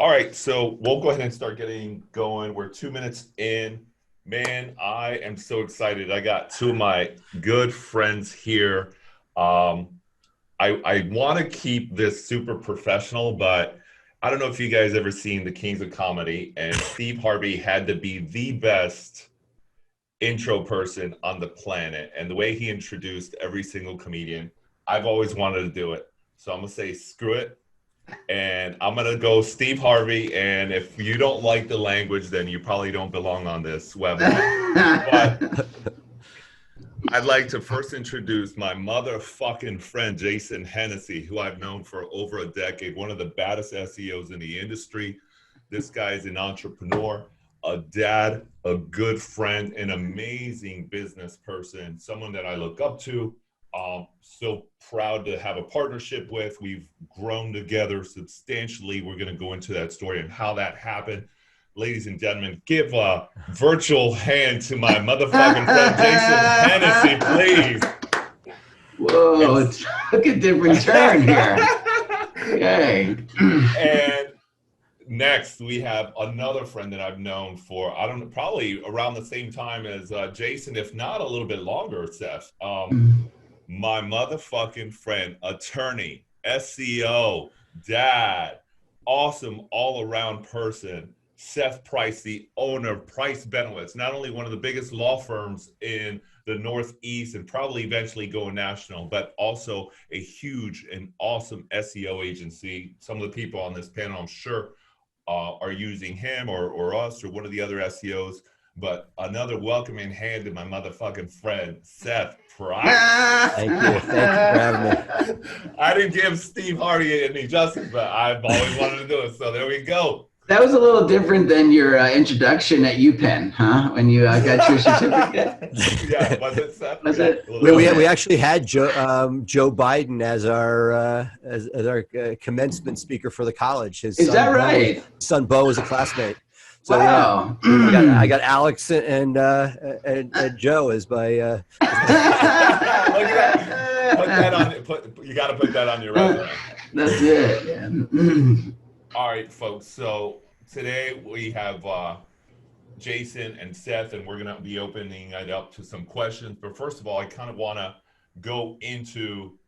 All right, so we'll go ahead and start getting going. We're 2 minutes in. Man, I am so excited. I got two of my good friends here. Um, I want to keep this super professional, but I don't know if you guys ever seen The Kings of Comedy, and Steve Harvey had to be the best intro person on the planet. And the way he introduced every single comedian, I've always wanted to do it. So I'm gonna say screw it. And I'm gonna go Steve Harvey. And if you don't like the language, then you probably don't belong on this webinar. But I'd like to first introduce my motherfucking friend, Jason Hennessy, who I've known for over a decade, one of the baddest SEOs in the industry. This guy is an entrepreneur, a dad, a good friend, an amazing business person, someone that I look up to. So proud to have a partnership with. We've grown together substantially. We're going to go into that story and how that happened. Ladies and gentlemen, give a virtual hand to my motherfucking friend, Jason Hennessy, please. Whoa, it took a different turn here. Yay. And next, we have another friend that I've known for, I don't know, probably around the same time as Jason, if not a little bit longer, Seth. My motherfucking friend, attorney, SEO, dad, awesome all-around person, Seth Price, the owner of Price Benowitz, not only one of the biggest law firms in the Northeast and probably eventually go national, but also a huge and awesome SEO agency. Some of the people on this panel, I'm sure, are using him or us or one of the other SEOs. But another welcoming hand to my motherfucking friend, Seth Price. Thank you for having me. I didn't give Steve Harvey any justice, but I've always wanted to do it. So there we go. That was a little different than your introduction at UPenn, huh? When you got your certificate. Yeah, was it, Seth? Was it? We actually had Joe Biden as our commencement speaker for the college. Is that right? Son Bo was a classmate. So wow. Yeah, I got Alex and Joe as my. Look at that. Put that on. You got to put that on your resume. That's it. Yeah. All right, folks. So today we have Jason and Seth, and we're going to be opening it up to some questions. But first of all, I kind of want to go into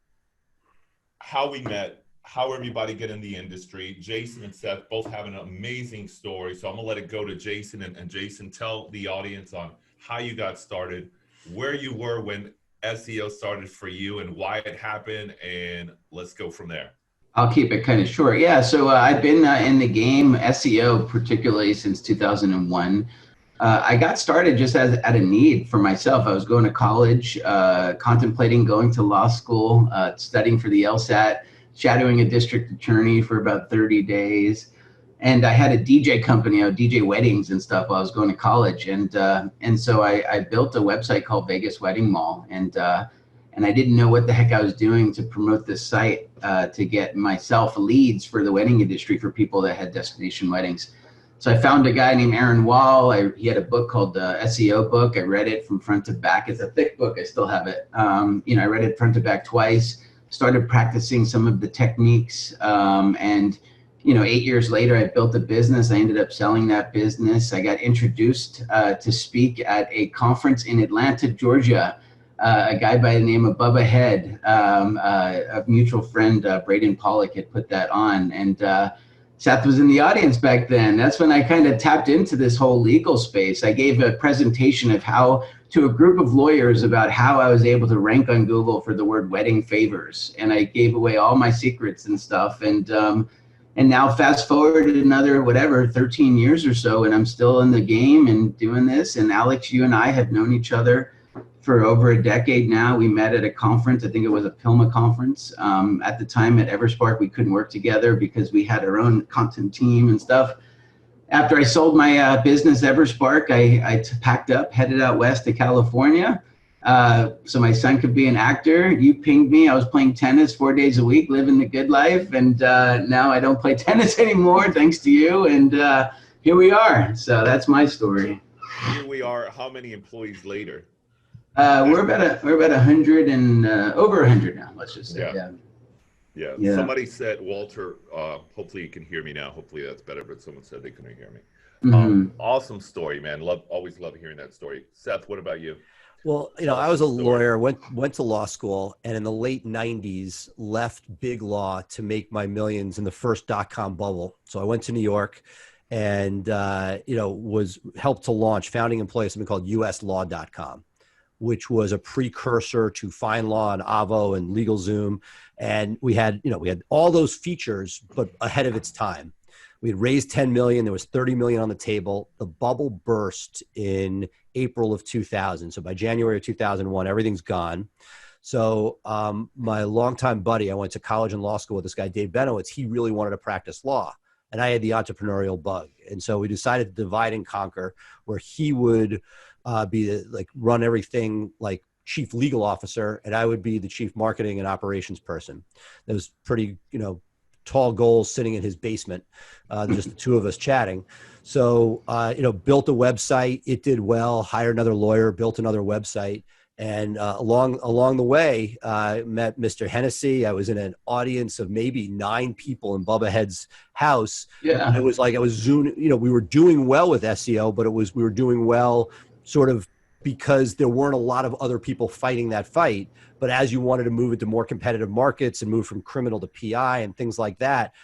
how we met, how everybody get in the industry. Jason and Seth both have an amazing story. So I'm going to let it go to Jason. And Jason, tell the audience on how you got started, where you were when SEO started for you and why it happened. And let's go from there. I'll keep it kind of short. Yeah, so I've been in the game, SEO particularly, since 2001. I got started just at a need for myself. I was going to college, contemplating going to law school, studying for the LSAT, shadowing a district attorney for about 30 days. And I had a DJ company. I would DJ weddings and stuff while I was going to college. And so I built a website called Vegas Wedding Mall. And I didn't know what the heck I was doing to promote this site to get myself leads for the wedding industry for people that had destination weddings. So I found a guy named Aaron Wall. He had a book called Seo Book. I read it from front to back. It's a thick book. I still have it. I read it front to back twice, started practicing some of the techniques. 8 years later, I built a business. I ended up selling that business. I got introduced to speak at a conference in Atlanta, Georgia. A guy by the name of Bubba Head, a mutual friend, Braden Pollock, had put that on. And Seth was in the audience back then. That's when I kind of tapped into this whole legal space. I gave a presentation of to a group of lawyers about how I was able to rank on Google for the word wedding favors. And I gave away all my secrets and stuff. And now fast forward another, 13 years or so, and I'm still in the game and doing this. And Alex, you and I have known each other for over a decade now. We met at a conference. I think it was a PILMA conference. At the time at Everspark, we couldn't work together because we had our own content team and stuff. After I sold my business, Everspark, I packed up, headed out west to California so my son could be an actor. You pinged me. I was playing tennis 4 days a week, living the good life. And now I don't play tennis anymore, thanks to you. And here we are. So that's my story. Here we are. How many employees later? We're about 100 and over 100 now. Let's just say. Yeah. Yeah. Yeah. Somebody said, Walter, hopefully you can hear me now. Hopefully that's better, but someone said they couldn't hear me. Hmm. Awesome story, man. Always love hearing that story. Seth, what about you? Well, Tell I us was some a story. lawyer, went to law school, and in the late '90s left big law to make my millions in the first dot-com bubble. So I went to New York, and was helped to launch, founding employee of something called uslaw.com, which was a precursor to FindLaw and Avo and LegalZoom. And we had all those features, but ahead of its time. We had raised 10 million. There was 30 million on the table. The bubble burst in April of 2000. So by January of 2001, everything's gone. So my longtime buddy, I went to college and law school with this guy, Dave Benowitz. He really wanted to practice law. And I had the entrepreneurial bug. And so we decided to divide and conquer, where he would run everything like chief legal officer, and I would be the chief marketing and operations person. That was pretty, tall goals sitting in his basement, just the two of us chatting. So, built a website. It did well. Hired another lawyer. Built another website. And along the way, met Mr. Hennessy. I was in an audience of maybe 9 people in Bubba Head's house. Yeah. It was like I was zooming. We were doing well with SEO, but we were doing well sort of because there weren't a lot of other people fighting that fight. But as you wanted to move into more competitive markets and move from criminal to PI and things like that,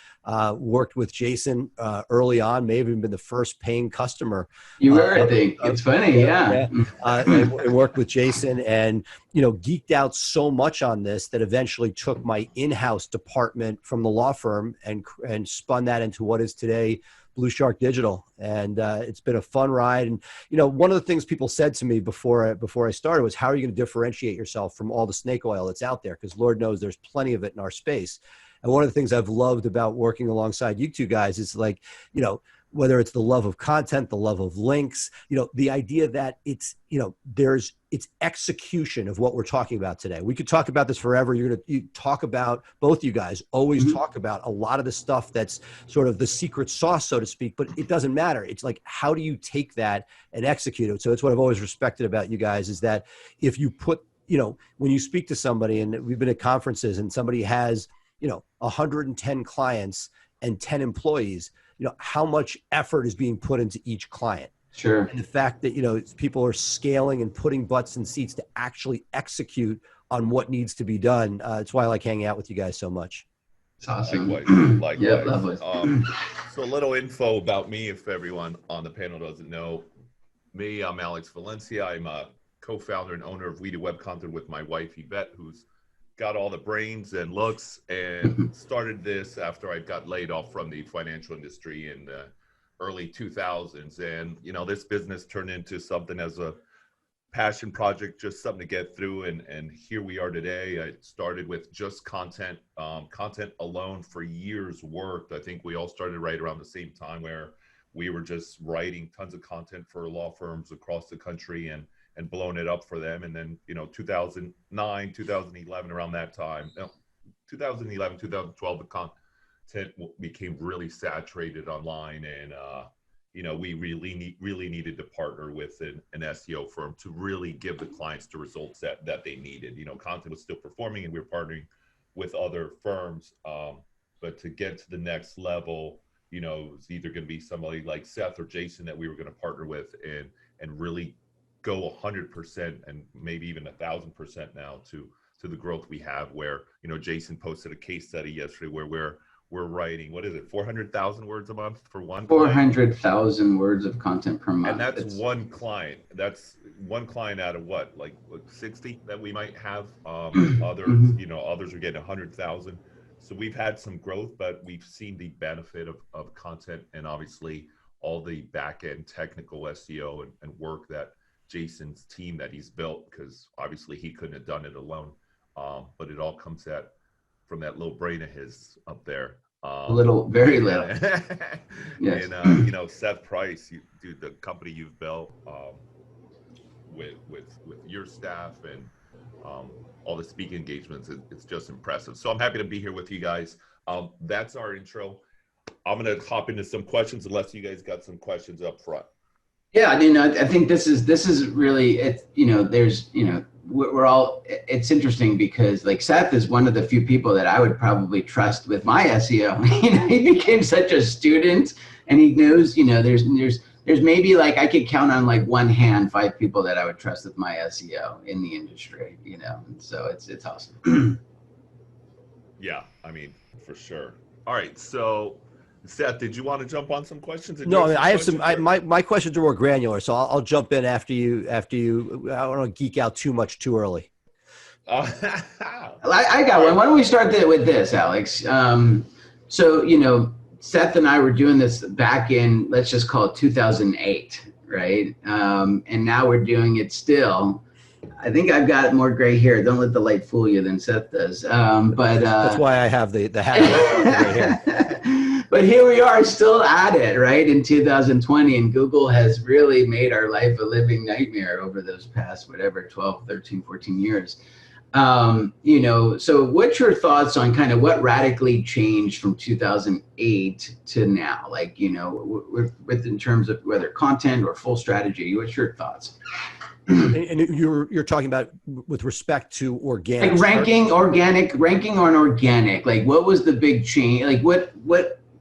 worked with Jason early on, may have even been the first paying customer. You were, I think. It's funny. Yeah. Yeah. And worked with Jason, and geeked out so much on this that eventually took my in-house department from the law firm and spun that into what is today Blue Shark Digital. And it's been a fun ride. And one of the things people said to me before I started was, how are you going to differentiate yourself from all the snake oil that's out there? Because Lord knows there's plenty of it in our space. And one of the things I've loved about working alongside you two guys is whether it's the love of content, the love of links, the idea that it's execution of what we're talking about today. We could talk about this forever. You talk about, both you guys always talk about a lot of the stuff that's sort of the secret sauce, so to speak, but it doesn't matter. It's like, how do you take that and execute it? So it's what I've always respected about you guys, is that if you put, when you speak to somebody, and we've been at conferences and somebody has, 110 clients and 10 employees, how much effort is being put into each client. Sure. And the fact that, people are scaling and putting butts in seats to actually execute on what needs to be done. It's why I like hanging out with you guys so much. It's awesome. Likewise. Yeah, lovely. So a little info about me, if everyone on the panel doesn't know me. I'm Alex Valencia. I'm a co-founder and owner of We Do Web Content with my wife, Yvette, who's got all the brains and looks, and started this after I got laid off from the financial industry in the early 2000s. And, this business turned into something as a passion project, just something to get through. And here we are today. I started with just content alone for years worked. I think we all started right around the same time, where we were just writing tons of content for law firms across the country and blowing it up for them. And then, 2009, 2011, around that time, 2011, 2012, the content became really saturated online. And, we really needed to partner with an SEO firm to really give the clients the results that they needed. Content was still performing, and we were partnering with other firms. But to get to the next level, it was either going to be somebody like Seth or Jason that we were going to partner with and really go 100% and maybe even 1,000% now to the growth we have, where, Jason posted a case study yesterday where we're writing, what is it, 400,000 words a month for one 400,000 words of content per month. And that's one client. That's one client out of what, like 60 that we might have. Others, others are getting 100,000. So we've had some growth, but we've seen the benefit of content, and obviously all the back end technical SEO and work that Jason's team that he's built, because obviously he couldn't have done it alone. But it all comes from that little brain of his up there. Very little. Yes. And Seth Price, dude, the company you've built with your staff and all the speaking engagements, it's just impressive. So I'm happy to be here with you guys. That's our intro. I'm gonna hop into some questions, unless you guys got some questions up front. Yeah, I mean, I think this is really it. There's we're all. It's interesting because like Seth is one of the few people that I would probably trust with my SEO. He became such a student, and he knows. There's maybe like I could count on like one hand 5 people that I would trust with my SEO in the industry. So it's awesome. Yeah, I mean, for sure. All right, so Seth, did you want to jump on some questions? No, I mean, I have some. My questions are more granular, so I'll jump in after you. After you, I don't want to geek out too much too early. I got one. Why don't we start with this, Alex? So Seth and I were doing this back in, let's just call it 2008, right? And now we're doing it still. I think I've got more gray hair. Don't let the light fool you than Seth does. But that's why I have the hat. But here we are still at it, right, in 2020. And Google has really made our life a living nightmare over those past, 12, 13, 14 years. So what's your thoughts on kind of what radically changed from 2008 to now? Like, with in terms of whether content or full strategy, what's your thoughts? And you're talking about with respect to organic, like ranking on organic. Like, what was the big change? Like, what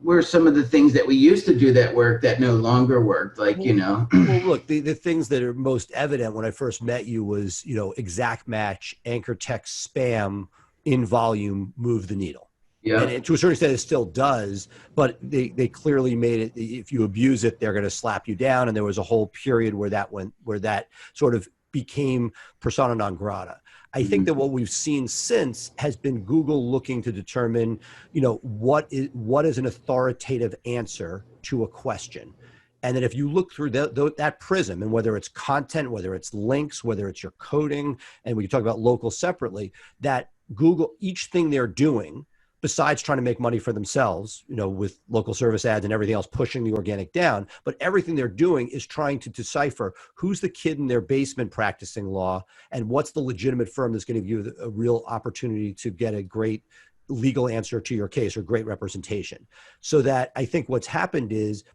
were some of the things that we used to do that worked that no longer worked? Like, Well, look, the things that are most evident when I first met you was, exact match, anchor text, spam in volume, move the needle. Yeah. And to a certain extent, it still does, but they clearly made it. If you abuse it, they're going to slap you down. And there was a whole period where that sort of became persona non grata. I think that what we've seen since has been Google looking to determine, what is an authoritative answer to a question. And then if you look through that prism, and whether it's content, whether it's links, whether it's your coding, and we can talk about local separately, that Google, each thing they're doing, besides trying to make money for themselves, with local service ads and everything else pushing the organic down, but everything they're doing is trying to decipher who's the kid in their basement practicing law and what's the legitimate firm that's going to give you a real opportunity to get a great legal answer to your case or great representation. So that I think what's happened is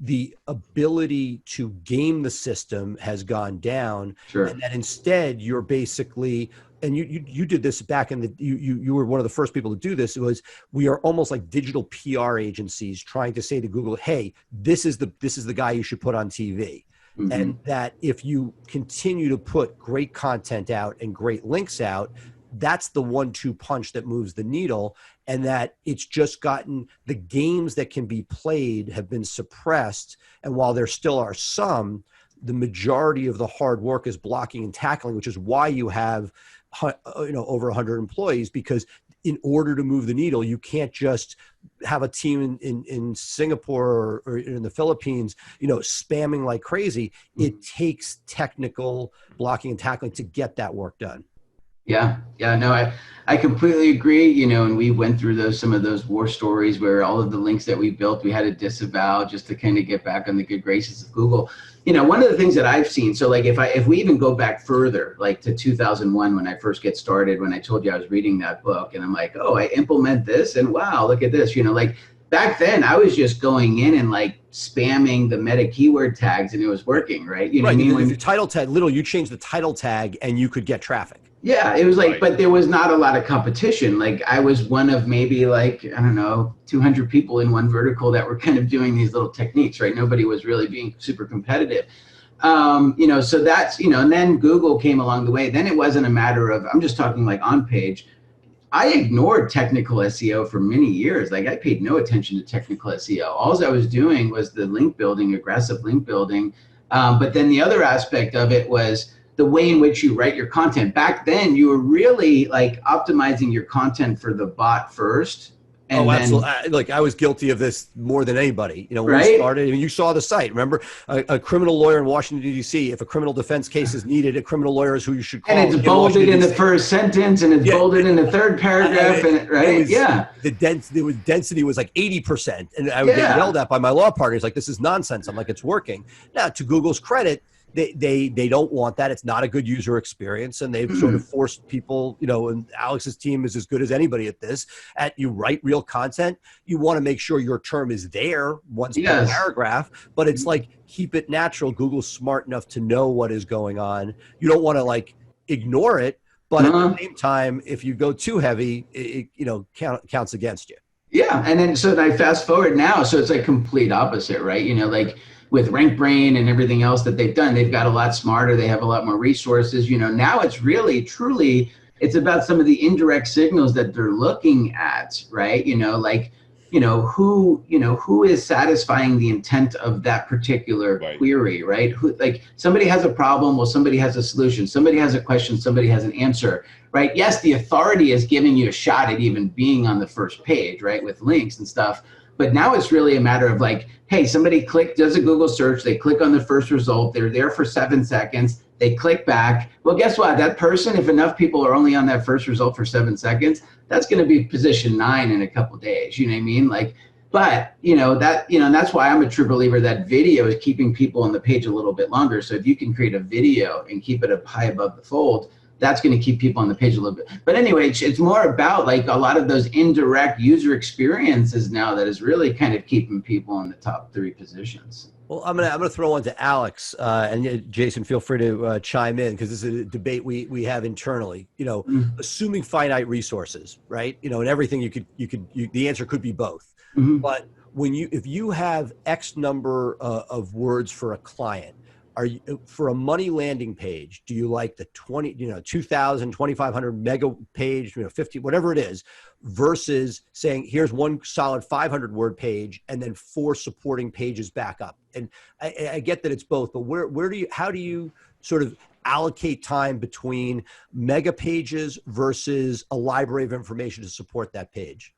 the ability to game the system has gone down. Sure. And that instead you're basically, and you did this back in you were one of the first people to do this. It was, we are almost like digital PR agencies trying to say to Google, hey, this is the guy you should put on TV. Mm-hmm. And that if you continue to put great content out and great links out, that's the 1-2 punch that moves the needle. And that it's just gotten, the games that can be played have been suppressed. And while there still are some, the majority of the hard work is blocking and tackling, which is why you have over 100 employees, because in order to move the needle, you can't just have a team in Singapore or in the Philippines, spamming like crazy. It takes technical blocking and tackling to get that work done. Yeah, no, I completely agree. And we went through some of those war stories where all of the links that we built, we had to disavow just to kind of get back on the good graces of Google. One of the things that I've seen, so like if we even go back further, like to 2001, when I first get started, when I told you I was reading that book, and I'm like, oh, I implement this, and wow, look at this, like back then I was just going in and like spamming the meta keyword tags, and it was working, right? Right. What I mean? When your title tag, literally, you changed the title tag, and you could get traffic. Yeah, it was like, right. But there was not a lot of competition. Like I was one of maybe like, I don't know, 200 people in one vertical that were kind of doing these little techniques, right? Nobody was really being super competitive. So that's, and then Google came along the way. Then it wasn't a matter of, I'm just talking like on page. I ignored technical SEO for many years. Like I paid no attention to technical SEO. All I was doing was the link building, aggressive link building. But then the other aspect of it was the way in which you write your content. Back then, you were really like optimizing your content for the bot first. And absolutely. Like I was guilty of this more than anybody. When right? we started, you saw the site. Remember, a criminal lawyer in Washington, D.C., if a criminal defense case is needed, a criminal lawyer is who you should call. And it's bolded in the first sentence, and it's bolded in the third paragraph, The density was like 80%. And I would get yelled at by my law partners, like, this is nonsense. I'm like, it's working. Now, to Google's credit, they don't want that. It's not a good user experience, and they've sort of forced people, and Alex's team is as good as anybody at this. You write real content, you want to make sure your term is there once per paragraph, but it's like, keep it natural. Google's smart enough to know what is going on. You don't want to like ignore it, but at the same time, if you go too heavy, it counts against you. Yeah, and then so I fast forward now, so it's like complete opposite, right? Like with RankBrain and everything else that they've done, they've got a lot smarter. They have a lot more resources. Now it's really truly, it's about some of the indirect signals that they're looking at, right? Who is satisfying the intent of that particular query, right? Who, like, somebody has a problem, well, somebody has a solution, somebody has a question, somebody has an answer, right? Yes, the authority is giving you a shot at even being on the first page, right, with links and stuff. But now it's really a matter of like, hey, somebody does a Google search, they click on the first result, they're there for 7 seconds, they click back. Well, guess what? That person, if enough people are only on that first result for 7 seconds, that's going to be position 9 in a couple of days. You know what I mean? Like, but that's why I'm a true believer that video is keeping people on the page a little bit longer. So if you can create a video and keep it up high above the fold, that's going to keep people on the page a little bit. But anyway, it's more about like a lot of those indirect user experiences now that is really kind of keeping people in the top 3 positions. Well, I'm gonna throw one to Alex, and Jason, feel free to chime in, because this is a debate we have internally. Assuming finite resources, right? And everything the answer could be both. But if you have X number of words for a client, for a money landing page, do you like the 2,000, 2,500 mega page, 50, whatever it is, versus saying, here's one solid 500 word page and then 4 supporting pages back up? And I get that it's both, but how do you sort of allocate time between mega pages versus a library of information to support that page?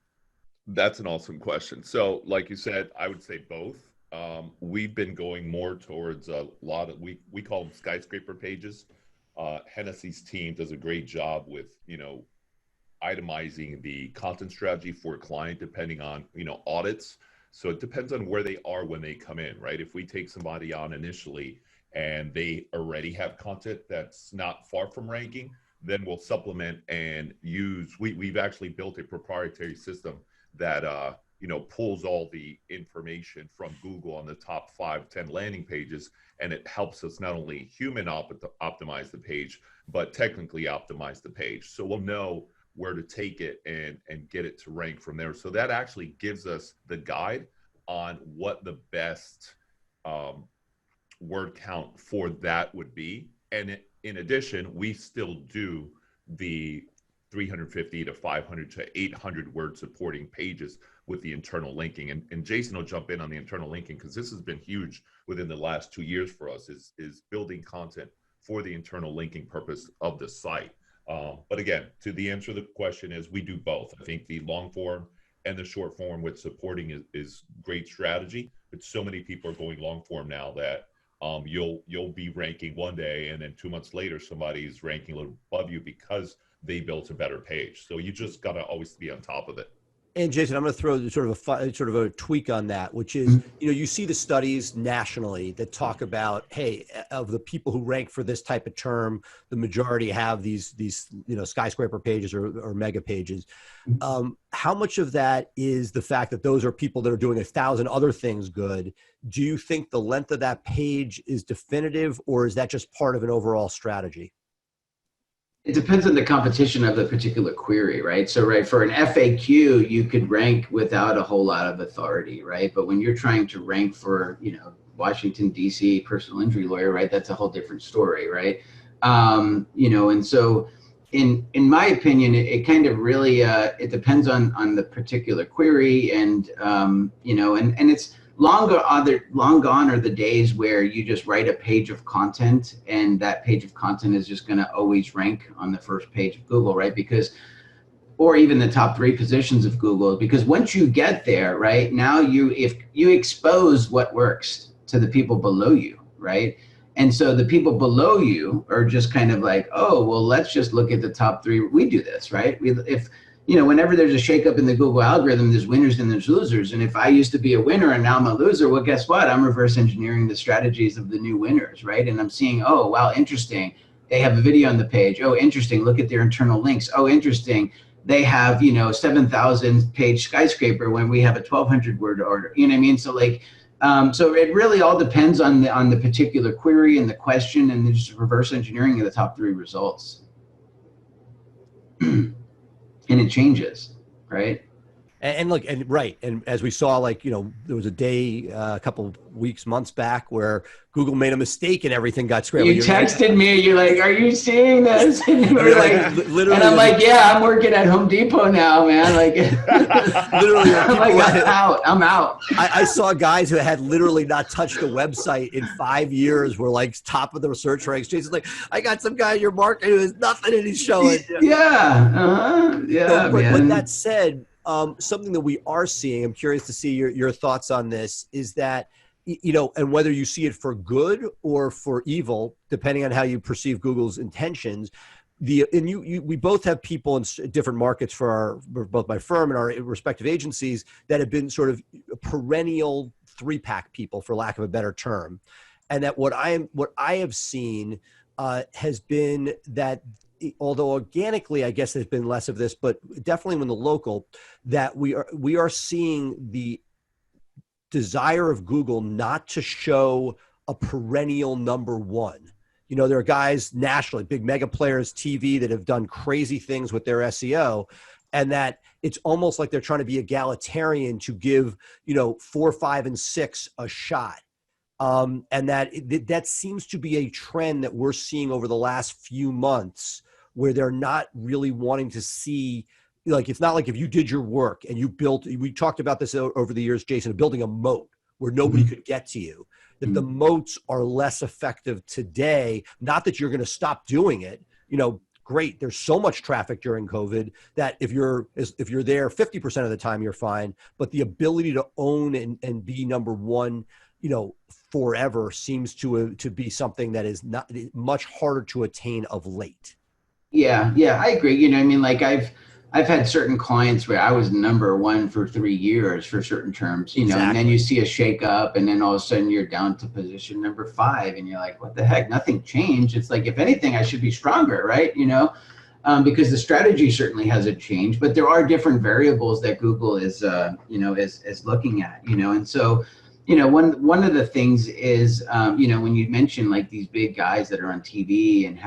That's an awesome question. So like you said, I would say both. We've been going more towards a lot of, we call them skyscraper pages. Hennessy's team does a great job with, itemizing the content strategy for a client depending on, audits. So it depends on where they are when they come in, right? If we take somebody on initially and they already have content that's not far from ranking, then we'll supplement and we've actually built a proprietary system that, pulls all the information from Google on the top 5, 10 landing pages, and it helps us not only human optimize the page, but technically optimize the page. So we'll know where to take it and get it to rank from there. So that actually gives us the guide on what the best word count for that would be. And in addition, we still do the 350 to 500 to 800 word supporting pages with the internal linking. And Jason will jump in on the internal linking, because this has been huge within the last 2 years for us, is building content for the internal linking purpose of the site. But again, to the answer to the question is, we do both. I think the long form and the short form with supporting is great strategy, but so many people are going long form now that you'll be ranking one day and then 2 months later somebody's ranking a little above you because they built a better page. So you just got to always be on top of it. And Jason, I'm going to throw sort of a tweak on that, which is, you see the studies nationally that talk about, hey, of the people who rank for this type of term, the majority have these skyscraper pages or mega pages. How much of that is the fact that those are people that are doing 1,000 other things good? Do you think the length of that page is definitive, or is that just part of an overall strategy? It depends on the competition of the particular query, right? So, right, for an FAQ, you could rank without a whole lot of authority, right? But when you're trying to rank for, Washington, D.C. personal injury lawyer, right, that's a whole different story, right? And so in my opinion, it kind of really, it depends on the particular query, and, and it's, long gone are the days where you just write a page of content and that page of content is just going to always rank on the first page of Google, right? Or even the top 3 positions of Google, because once you get there, right, now if you expose what works to the people below you, right? And so the people below you are just kind of like, oh, well, let's just look at the top 3. We do this, right? whenever there's a shakeup in the Google algorithm, there's winners and there's losers. And if I used to be a winner and now I'm a loser, well, guess what? I'm reverse engineering the strategies of the new winners, right? And I'm seeing, oh, wow, interesting. They have a video on the page. Oh, interesting. Look at their internal links. Oh, interesting. They have, 7,000 page skyscraper when we have a 1,200 word order. You know what I mean? So like, so it really all depends on the particular query and the question, and just reverse engineering of the top 3 results. And it changes, right? And look, and as we saw, like, there was a day, a couple of weeks, months back where Google made a mistake and everything got scrambled. You texted me, you're like, are you seeing this? And you were like, literally, and I'm like, yeah, I'm working at Home Depot now, man. Like, literally, I'm like, I'm out. I saw guys who had literally not touched a website in 5 years were like top of the search ranks. Jason's like, I got some guy in your market who has nothing and he's showing. Yeah, yeah, so, man. With that said, something that we are seeing, I'm curious to see your thoughts on this, is that, and whether you see it for good or for evil, depending on how you perceive Google's intentions, we both have people in different markets for both my firm and our respective agencies that have been sort of perennial 3-pack people, for lack of a better term. And that what I have seen has been that, although organically, I guess there's been less of this, but definitely when the local, that we are seeing the desire of Google not to show a perennial number 1. There are guys nationally, big mega players, TV, that have done crazy things with their SEO, and that it's almost like they're trying to be egalitarian to give, 4, 5, and 6 a shot. And that seems to be a trend that we're seeing over the last few months, where they're not really wanting to see, like, it's not like if you did your work and you we talked about this over the years, Jason, of building a moat where nobody could get to you, that the moats are less effective today. Not that you're going to stop doing it. Great. There's so much traffic during COVID that if you're there 50% of the time, you're fine. But the ability to own and be number 1, forever seems to be something that is not much harder to attain of late. Yeah, I agree. Like I've had certain clients where I was number 1 for 3 years for certain terms, Exactly. And then you see a shake up and then all of a sudden you're down to position number 5 and you're like, what the heck? Nothing changed. It's like, if anything, I should be stronger, right? Because the strategy certainly hasn't changed, but there are different variables that Google is looking at, and so, one of the things is, when you mention like these big guys that are on TV and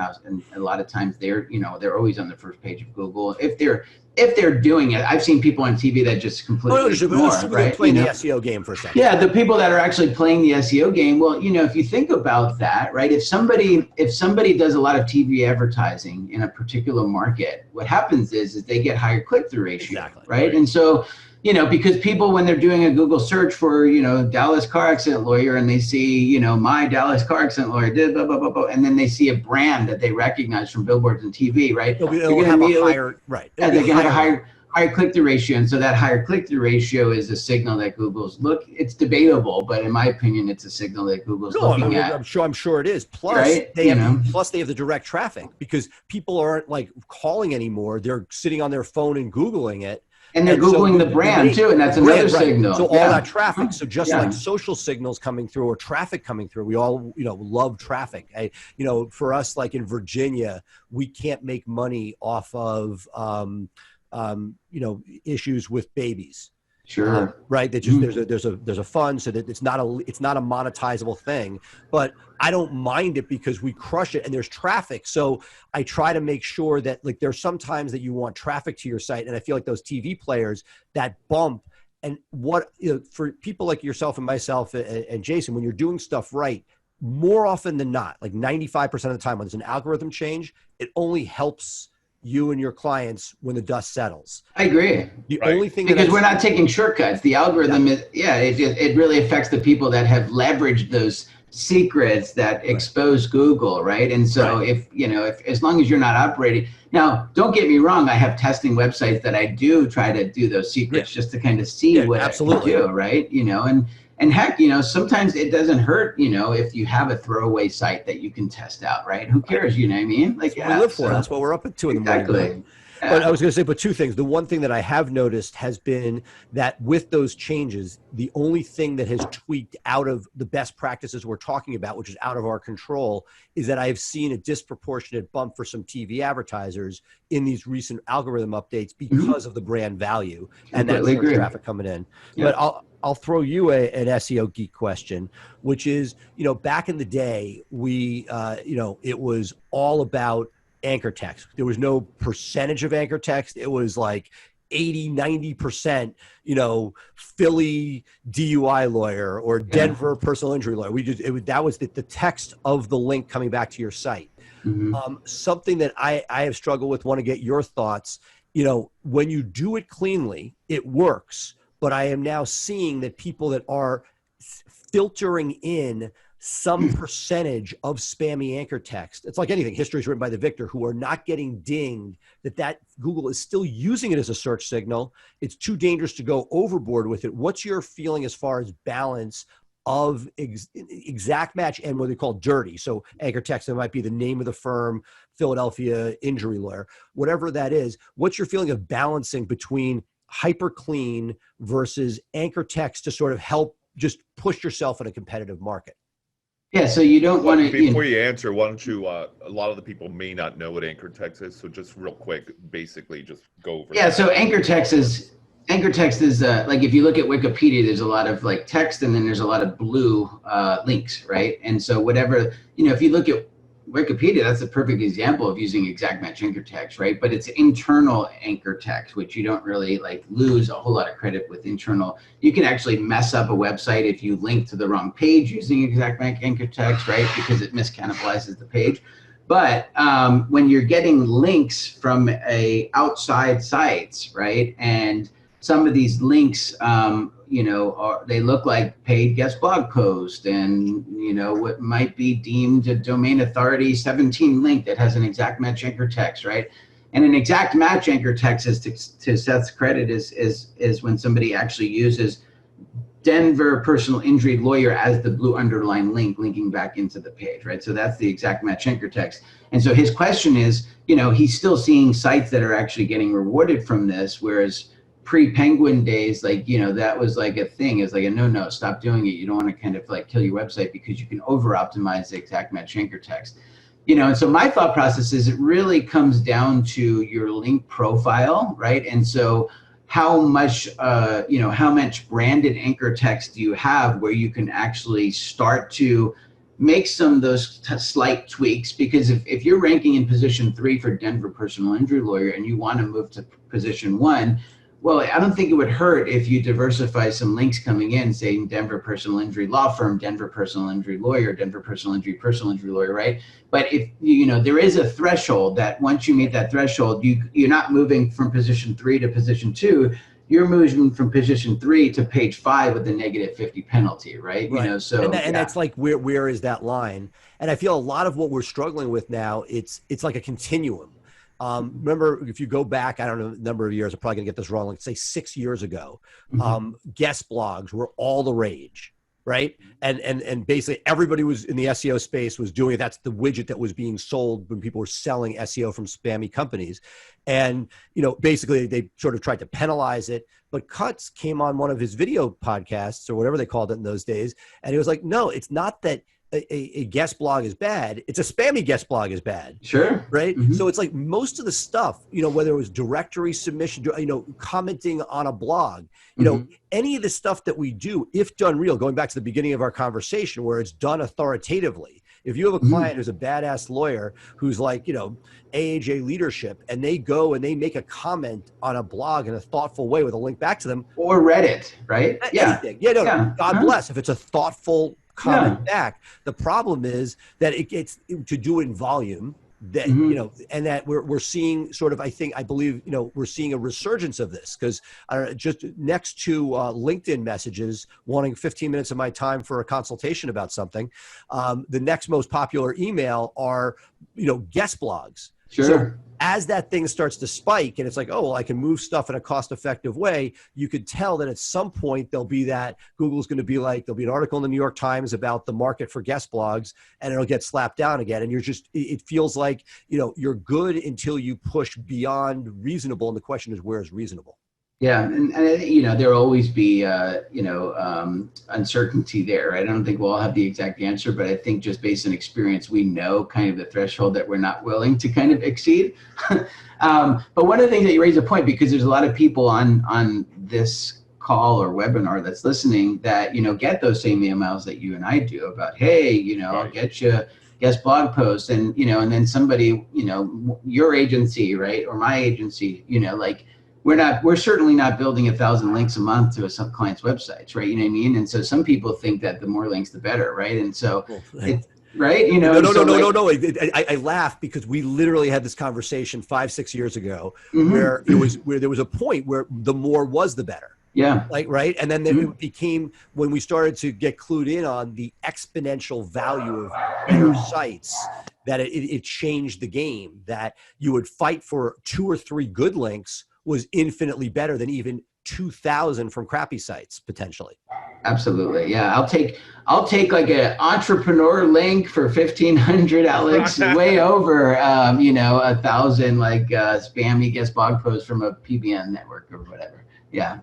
a lot of times they're always on the first page of Google. If they're doing it, I've seen people on TV that just completely ignore, right? Playing the SEO game for a second. Yeah, the people that are actually playing the SEO game. Well, if you think about that, right? If somebody does a lot of TV advertising in a particular market, what happens is they get higher click-through ratio, Exactly. Right? And so, because people, when they're doing a Google search for, Dallas car accident lawyer, and they see, my Dallas car accident lawyer did blah, blah, blah, blah, and then they see a brand that they recognize from billboards and TV, right? It'll have a higher, right. Yeah, they can have a higher click-through ratio. And so that higher click-through ratio is a signal that Google's it's debatable, but in my opinion, it's a signal that Google's looking at. I'm sure it is. Plus, right? they have the direct traffic, because people aren't like calling anymore. They're sitting on their phone and Googling it. And they're Googling the brand too, and that's another signal. So all that traffic. So just like social signals coming through or traffic coming through, we all, love traffic. For us, like in Virginia, we can't make money off of, issues with babies. Sure. Right. That just there's a fund, so that it's not a monetizable thing, but I don't mind it because we crush it and there's traffic. So I try to make sure that, like, there's sometimes that you want traffic to your site, and I feel like those TV players, that bump, and for people like yourself and myself and Jason, when you're doing stuff right, more often than not, like 95% of the time when there's an algorithm change, it only helps you and your clients when the dust settles. I agree. The only thing, because we're not taking shortcuts. The algorithm it really affects the people that have leveraged those secrets that expose Google, right? And so if as long as you're not operating, now don't get me wrong, I have testing websites that I do try to do those secrets just to kind of see what I can do, right? And heck, sometimes it doesn't hurt, if you have a throwaway site that you can test out, right? Who cares? You know what I mean? Like, we live for. That's what we're up at 2 in the morning. But I was going to say, but two things. The one thing that I have noticed has been that with those changes, the only thing that has tweaked out of the best practices we're talking about, which is out of our control, is that I have seen a disproportionate bump for some TV advertisers in these recent algorithm updates because of the brand value and that search traffic coming in. Yeah. But I'll throw you an SEO geek question, which is, back in the day, it was all about anchor text. There was no percentage of anchor text. It was like 80, 90%, Philly DUI lawyer or Denver personal injury lawyer. That was the text of the link coming back to your site. Something that I have struggled with, want to get your thoughts. When you do it cleanly, it works. But I am now seeing that people that are filtering in some percentage of spammy anchor text, it's like anything, history is written by the victor, who are not getting dinged that Google is still using it as a search signal. It's too dangerous to go overboard with it. What's your feeling as far as balance of exact match and what they call dirty? So anchor text, it might be the name of the firm, Philadelphia injury lawyer, whatever that is. What's your feeling of balancing between hyper clean versus anchor text to sort of help just push yourself in a competitive market? Yeah, so you don't want to. Before you answer, why don't you? A lot of the people may not know what anchor text is, so just real quick, basically, just go over. Yeah, so anchor text is like, if you look at Wikipedia, there's a lot of like text, and then there's a lot of blue links, right? And so whatever, if you look at Wikipedia, that's a perfect example of using exact match anchor text, right? But it's internal anchor text, which you don't really like lose a whole lot of credit with internal. You can actually mess up a website if you link to the wrong page using exact match anchor text, right? Because it miscannibalizes the page. But when you're getting links from outside sites, right? And some of these links, they look like paid guest blog post, and what might be deemed a domain authority 17 link that has an exact match anchor text, right? And an exact match anchor text, is to Seth's credit, is when somebody actually uses Denver personal injury lawyer as the blue underline link linking back into the page, right? So that's the exact match anchor text. And so his question is, he's still seeing sites that are actually getting rewarded from this, whereas pre-Penguin days, that was like a thing. It's like a no, stop doing it. You don't want to kind of like kill your website because you can over optimize the exact match anchor text. And so my thought process is it really comes down to your link profile, right? And so how much branded anchor text do you have where you can actually start to make some of those slight tweaks? Because if you're ranking in position 3 for Denver personal injury lawyer and you want to move to position 1, well, I don't think it would hurt if you diversify some links coming in, saying Denver personal injury law firm, Denver personal injury lawyer, Denver personal injury lawyer, right? But if there is a threshold that once you meet that threshold, you're not moving from position 3 to position 2. You're moving from position 3 to page 5 with a negative 50 penalty, right? So that's like where is that line? And I feel a lot of what we're struggling with now, it's like a continuum. Remember, if you go back, I don't know, a number of years, I'm probably gonna get this wrong, like say 6 years ago, guest blogs were all the rage, right? And basically everybody was in the SEO space was doing it. That's the widget that was being sold when people were selling SEO from spammy companies. And, basically they sort of tried to penalize it, but Cutts came on one of his video podcasts or whatever they called it in those days. And he was like, no, it's not that a guest blog is bad. It's a spammy guest blog is bad. Sure. Right. So it's like most of the stuff, whether it was directory submission, commenting on a blog, any of the stuff that we do, if done real, going back to the beginning of our conversation where it's done authoritatively. If you have a client who's a badass lawyer who's like, AAJ leadership, and they go and they make a comment on a blog in a thoughtful way with a link back to them. Or Reddit, right? Anything. God bless if it's a thoughtful comment back. The problem is that it gets to do it in volume, that and that we're seeing sort of, I believe we're seeing a resurgence of this, because just next to LinkedIn messages wanting 15 minutes of my time for a consultation about something, the next most popular email are guest blogs. Sure. So as that thing starts to spike and it's like, oh, well, I can move stuff in a cost-effective way, you could tell that at some point there'll be that Google's going to be like, there'll be an article in the New York Times about the market for guest blogs, and it'll get slapped down again. And you're just, it feels like, you're good until you push beyond reasonable. And the question is, where is reasonable? Yeah, and there'll always be uncertainty there. Right? I don't think we'll all have the exact answer, but I think just based on experience, we know kind of the threshold that we're not willing to kind of exceed. But one of the things that you raise a point, because there's a lot of people on this call or webinar that's listening that get those same emails that you and I do about, hey, I'll get you guest blog posts, and and then somebody, your agency, right, or my agency, like. We're certainly not building 1,000 links a month to some clients' websites, right? You know what I mean? And so some people think that the more links, the better, right? And so, right? No. I laugh because we literally had this conversation 5-6 years ago, where there was a point where the more was the better. Yeah. Right. And then it became, when we started to get clued in on the exponential value of better sites, that it changed the game, that you would fight for 2 or 3 good links was infinitely better than even 2,000 from crappy sites potentially. Absolutely. Yeah. I'll take like an entrepreneur link for 1,500, Alex, way over, 1,000 like spammy guest blog posts from a PBN network or whatever. Yeah.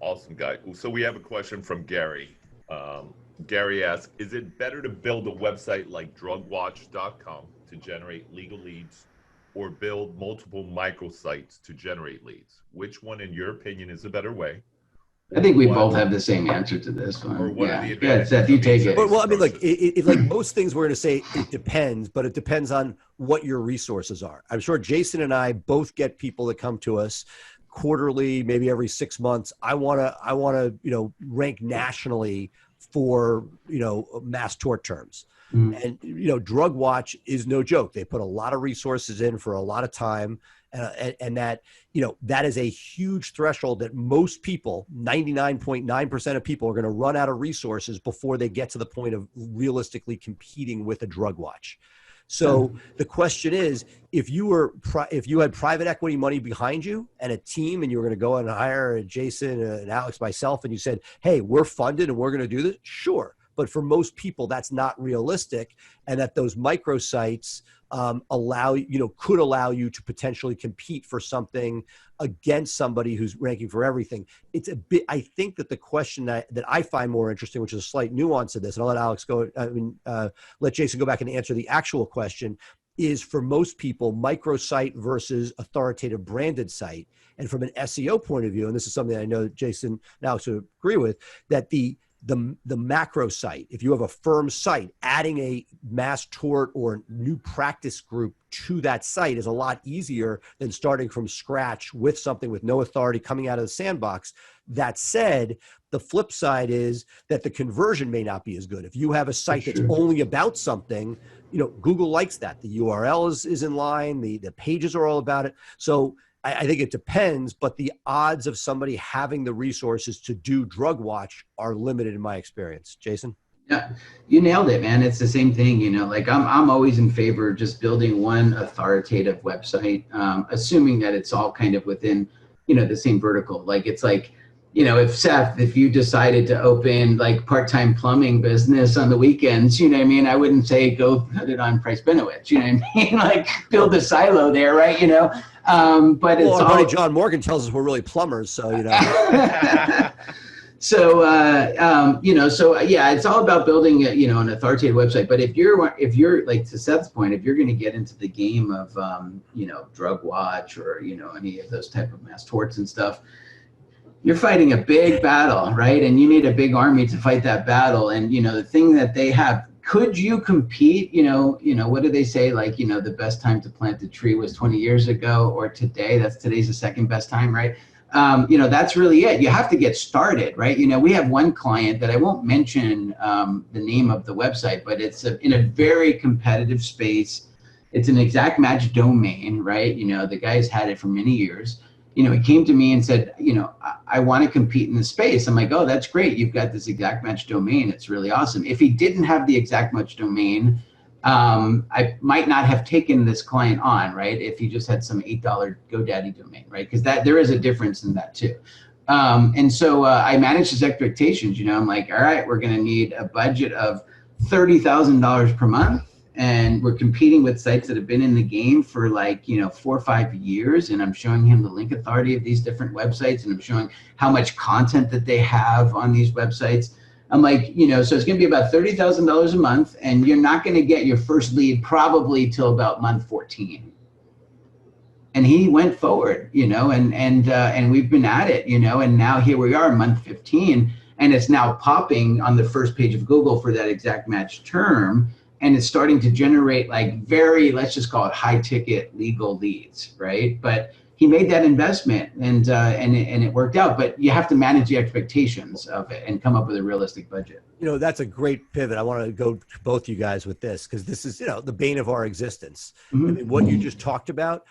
Awesome, guy. So we have a question from Gary. Gary asks, is it better to build a website like drugwatch.com to generate legal leads, or build multiple microsites to generate leads? Which one, in your opinion, is a better way? I think we both have the same answer to this one. Or what are the advantages? Seth, you take it. Well, I mean, look, like most things, we're going to say it depends, but it depends on what your resources are. I'm sure Jason and I both get people that come to us quarterly, maybe every 6 months. I want to, rank nationally for, mass tort terms. And, Drug Watch is no joke. They put a lot of resources in for a lot of time. And that, that is a huge threshold that most people, 99.9% of people, are going to run out of resources before they get to the point of realistically competing with a Drug Watch. So the question is, if you had private equity money behind you and a team, and you were going to go and hire Jason and Alex, myself, and you said, hey, we're funded and we're going to do this, sure. But for most people, that's not realistic, and that those microsites could allow you to potentially compete for something against somebody who's ranking for everything. It's a bit. I think that the question that I find more interesting, which is a slight nuance of this, and I'll let Alex go. Let Jason go back and answer the actual question. Is for most people, microsite versus authoritative branded site, and from an SEO point of view, and this is something I know Jason and Alex would agree with, that the macro site, if you have a firm site, adding a mass tort or new practice group to that site is a lot easier than starting from scratch with something with no authority coming out of the sandbox. That said, the flip side is that the conversion may not be as good. If you have a site that's only about something, Google likes that. The URL is in line, the pages are all about it. So I think it depends, but the odds of somebody having the resources to do Drug Watch are limited in my experience. Jason? Yeah, you nailed it, man. It's the same thing, like I'm always in favor of just building one authoritative website, assuming that it's all kind of within, the same vertical. Like, it's like, if you decided to open like part-time plumbing business on the weekends, I wouldn't say go put it on Price Benowitz, like build a silo there, right? But it's our buddy John Morgan tells us we're really plumbers, so So yeah, it's all about building an authoritative website. But if you're like, to Seth's point, if you're going to get into the game of Drug Watch or any of those type of mass torts and stuff, you're fighting a big battle, right? And you need a big army to fight that battle. And the thing that they have, could you compete? What do they say? Like, the best time to plant a tree was 20 years ago, or today. Today's the second best time, right? That's really it. You have to get started, right? We have one client that I won't mention the name of the website, but it's in a very competitive space. It's an exact match domain, right? The guy's had it for many years. He came to me and said, I want to compete in the space. I'm like, oh, that's great. You've got this exact match domain. It's really awesome. If he didn't have the exact match domain, I might not have taken this client on, right? If he just had some $8 GoDaddy domain, right? Because there is a difference in that too. And so I managed his expectations. I'm like, all right, we're going to need a budget of $30,000 per month. And we're competing with sites that have been in the game for 4 or 5 years. And I'm showing him the link authority of these different websites. And I'm showing how much content that they have on these websites. I'm like, so it's going to be about $30,000 a month. And you're not going to get your first lead probably till about month 14. And he went forward, and we've been at it, and now here we are, month 15, and it's now popping on the first page of Google for that exact match term. And it's starting to generate very, let's just call it high ticket legal leads, right? But he made that investment and it worked out, but you have to manage the expectations of it and come up with a realistic budget. That's a great pivot. I want to go to both you guys with this, because this is, the bane of our existence. Mm-hmm. I mean, what you just talked about,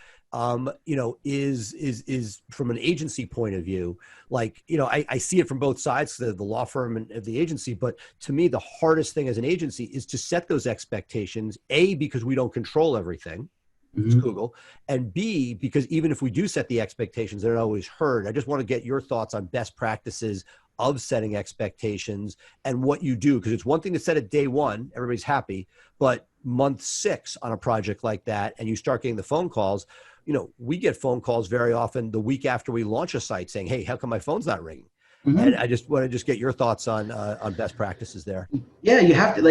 is from an agency point of view, I see it from both sides, the law firm and the agency, but to me, the hardest thing as an agency is to set those expectations, A, because we don't control everything, it's Google, and B, because even if we do set the expectations, they're not always heard. I just want to get your thoughts on best practices of setting expectations and what you do, because it's one thing to set it day one, everybody's happy, but month 6 on a project like that, and you start getting the phone calls. We get phone calls very often the week after we launch a site saying, hey, how come my phone's not ringing? Mm-hmm. And I just want to get your thoughts on best practices there. Yeah, you have to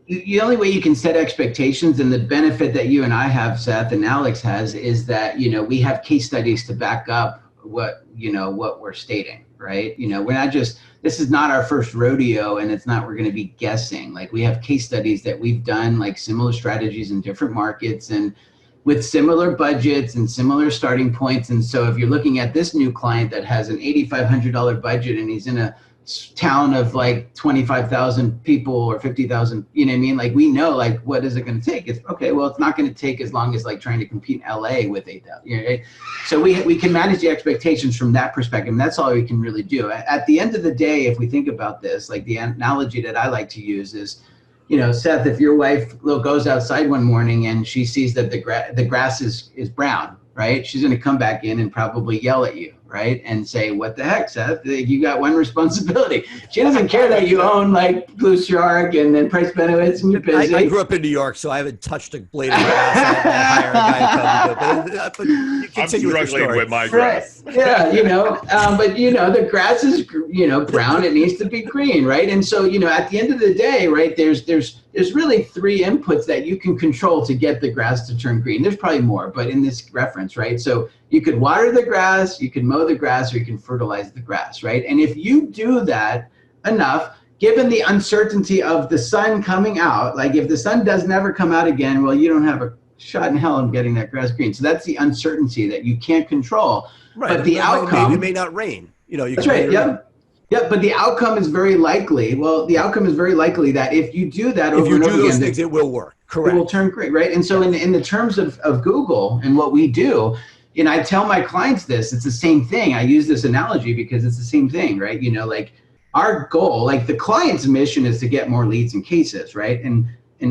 the only way you can set expectations, and the benefit that you and I have, Seth, and Alex has, is that, we have case studies to back up what we're stating, right? We're not just, this is not our first rodeo, and it's not, we're going to be guessing. We have case studies that we've done, similar strategies in different markets and with similar budgets and similar starting points. And so if you're looking at this new client that has an $8,500 budget and he's in a town of 25,000 people or 50,000, we know what is it going to take? It's okay. Well, it's not going to take as long as trying to compete in LA with 8,000. Right? So we can manage the expectations from that perspective. And that's all we can really do. At the end of the day, if we think about this, the analogy that I like to use is, Seth, if your wife goes outside one morning and she sees that the grass is brown, right? She's going to come back in and probably yell at you, right? And say, what the heck, Seth? You got one responsibility. She doesn't care that you own Blue Shark and then Price Benowitz and you're busy. I grew up in New York, so I haven't touched a blade of grass. I hire a guy to come do it. But you continue I'm struggling with my grass. Right. Yeah, but the grass is, brown. It needs to be green, right? And so, at the end of the day, right, there's really 3 inputs that you can control to get the grass to turn green. There's probably more, but in this reference, right? So you could water the grass, you can mow the grass, or you can fertilize the grass, right? And if you do that enough, given the uncertainty of the sun coming out, if the sun does never come out again, well, you don't have a shot in hell of getting that grass green. So that's the uncertainty that you can't control. Right. But the outcome, it may not rain. That's right. Yep. Yeah, but the outcome is very likely. Well, the outcome is very likely that if you do that over and over again, if you do those things, it will work. Correct. It will turn green, right? And so in the terms of Google and what we do, I tell my clients this, it's the same thing. I use this analogy because it's the same thing, right? Our goal, the client's mission is to get more leads and cases, right? And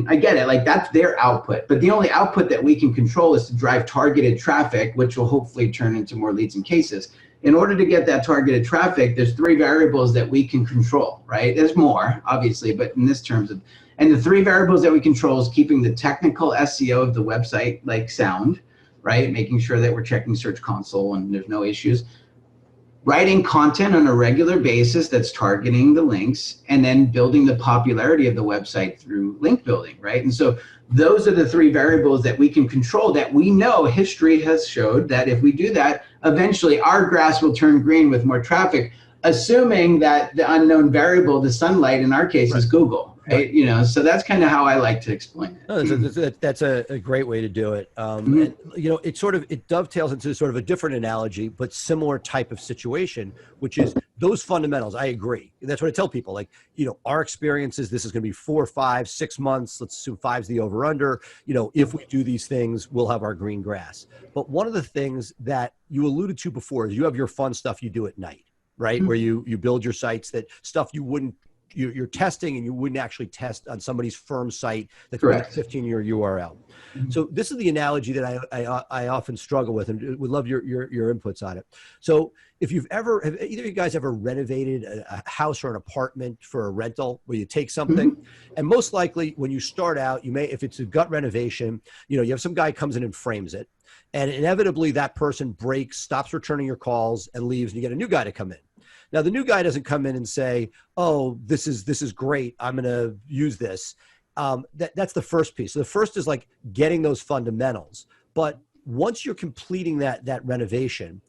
I get it, that's their output. But the only output that we can control is to drive targeted traffic, which will hopefully turn into more leads and cases. In order to get that targeted traffic, there's 3 variables that we can control, right? There's more, obviously, but in this terms of, and the 3 variables that we control is keeping the technical SEO of the website sound, right? Making sure that we're checking Search Console and there's no issues. Writing content on a regular basis that's targeting the links, and then building the popularity of the website through link building, right? And so those are the 3 variables that we can control, that we know history has showed that if we do that, eventually our grass will turn green with more traffic, assuming that the unknown variable, the sunlight in our case, is Google. Right. So that's kind of how I like to explain it. No, that's a great way to do it. And, it dovetails into sort of a different analogy, but similar type of situation, which is those fundamentals. I agree. And that's what I tell people, our experience is this is going to be 4, 5, 6 months. Let's assume 5's the over under. If we do these things, we'll have our green grass. But one of the things that you alluded to before is you have your fun stuff you do at night, right? Where you build your sites, that stuff you wouldn't you're testing, and you wouldn't actually test on somebody's firm site that's Correct. 15-year URL. So this is the analogy that I often struggle with, and would love your inputs on it. So if have either of you guys ever renovated a house or an apartment for a rental, where you take something, and most likely when you start out, you may, if it's a gut renovation, you have some guy comes in and frames it, and inevitably that person breaks, stops returning your calls, and leaves, and you get a new guy to come in. Now, the new guy doesn't come in and say, "Oh, this is great, I'm going to use this." That's the first piece. So the first is like getting those fundamentals. But once you're completing that renovation,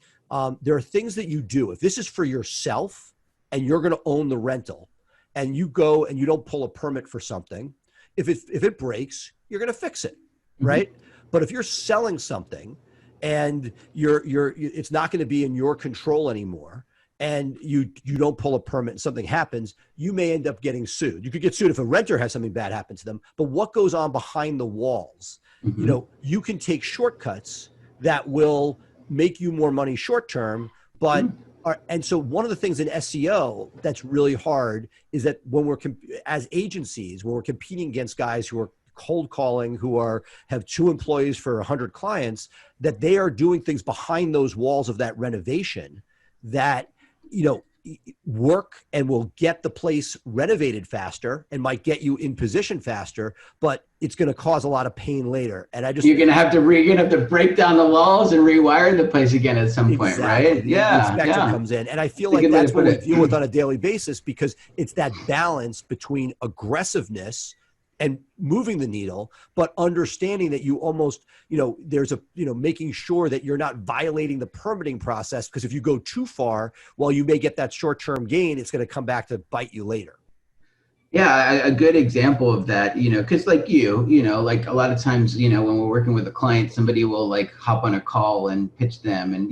there are things that you do. If this is for yourself and you're going to own the rental, and you go and you don't pull a permit for something, if it breaks, you're going to fix it, right? But if you're selling something and it's not going to be in your control anymore, and you don't pull a permit and something happens, you may end up getting sued. You could get sued if a renter has something bad happen to them. But what goes on behind the walls? You can take shortcuts that will make you more money short term. But and so one of the things in SEO that's really hard is that when we're as agencies, when we're competing against guys who are cold calling, who have 2 employees for 100 clients, that they are doing things behind those walls of that renovation that work and will get the place renovated faster and might get you in position faster, but it's going to cause a lot of pain later. And you're going to have to break down the walls and rewire the place again at some point, right? The inspector comes in, and I feel like that's what we deal with on a daily basis, because it's that balance between aggressiveness and moving the needle, but understanding that you almost, there's making sure that you're not violating the permitting process, because if you go too far, while you may get that short-term gain, it's going to come back to bite you later. Yeah, a good example of that, because like like a lot of times, when we're working with a client, somebody will like hop on a call and pitch them, and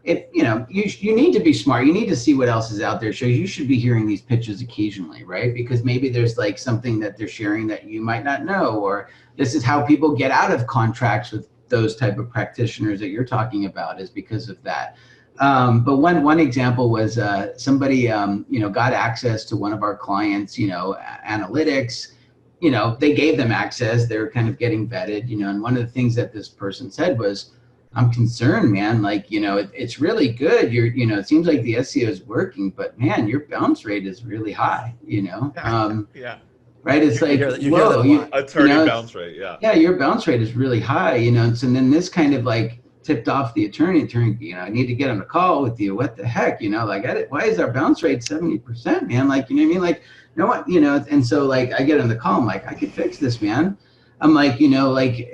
if you need to be smart, you need to see what else is out there. So you should be hearing these pitches occasionally, right? Because maybe there's like something that they're sharing that you might not know, or this is how people get out of contracts with those type of practitioners that you're talking about, is because of that. But one example was somebody got access to one of our clients, analytics. They gave them access. They're kind of getting vetted, and one of the things that this person said was, "I'm concerned, man. Like, it's really good. It seems like the SEO is working, but man, your bounce rate is really high, Yeah. Right? It's like, attorney bounce rate. Yeah. Yeah. Your bounce rate is really high, and so then this kind of like tipped off the attorney, I need to get him a call with you. What the heck, why is our bounce rate 70%, man? Like, you know what I mean? Like, and so like, I get on the call, I'm like, I could fix this, man. I'm like,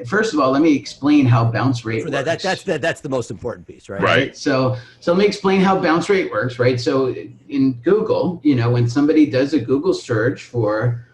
first of all, let me explain how bounce rate works. That's the most important piece, right? Right. So let me explain how bounce rate works, right? So in Google, when somebody does a Google search for,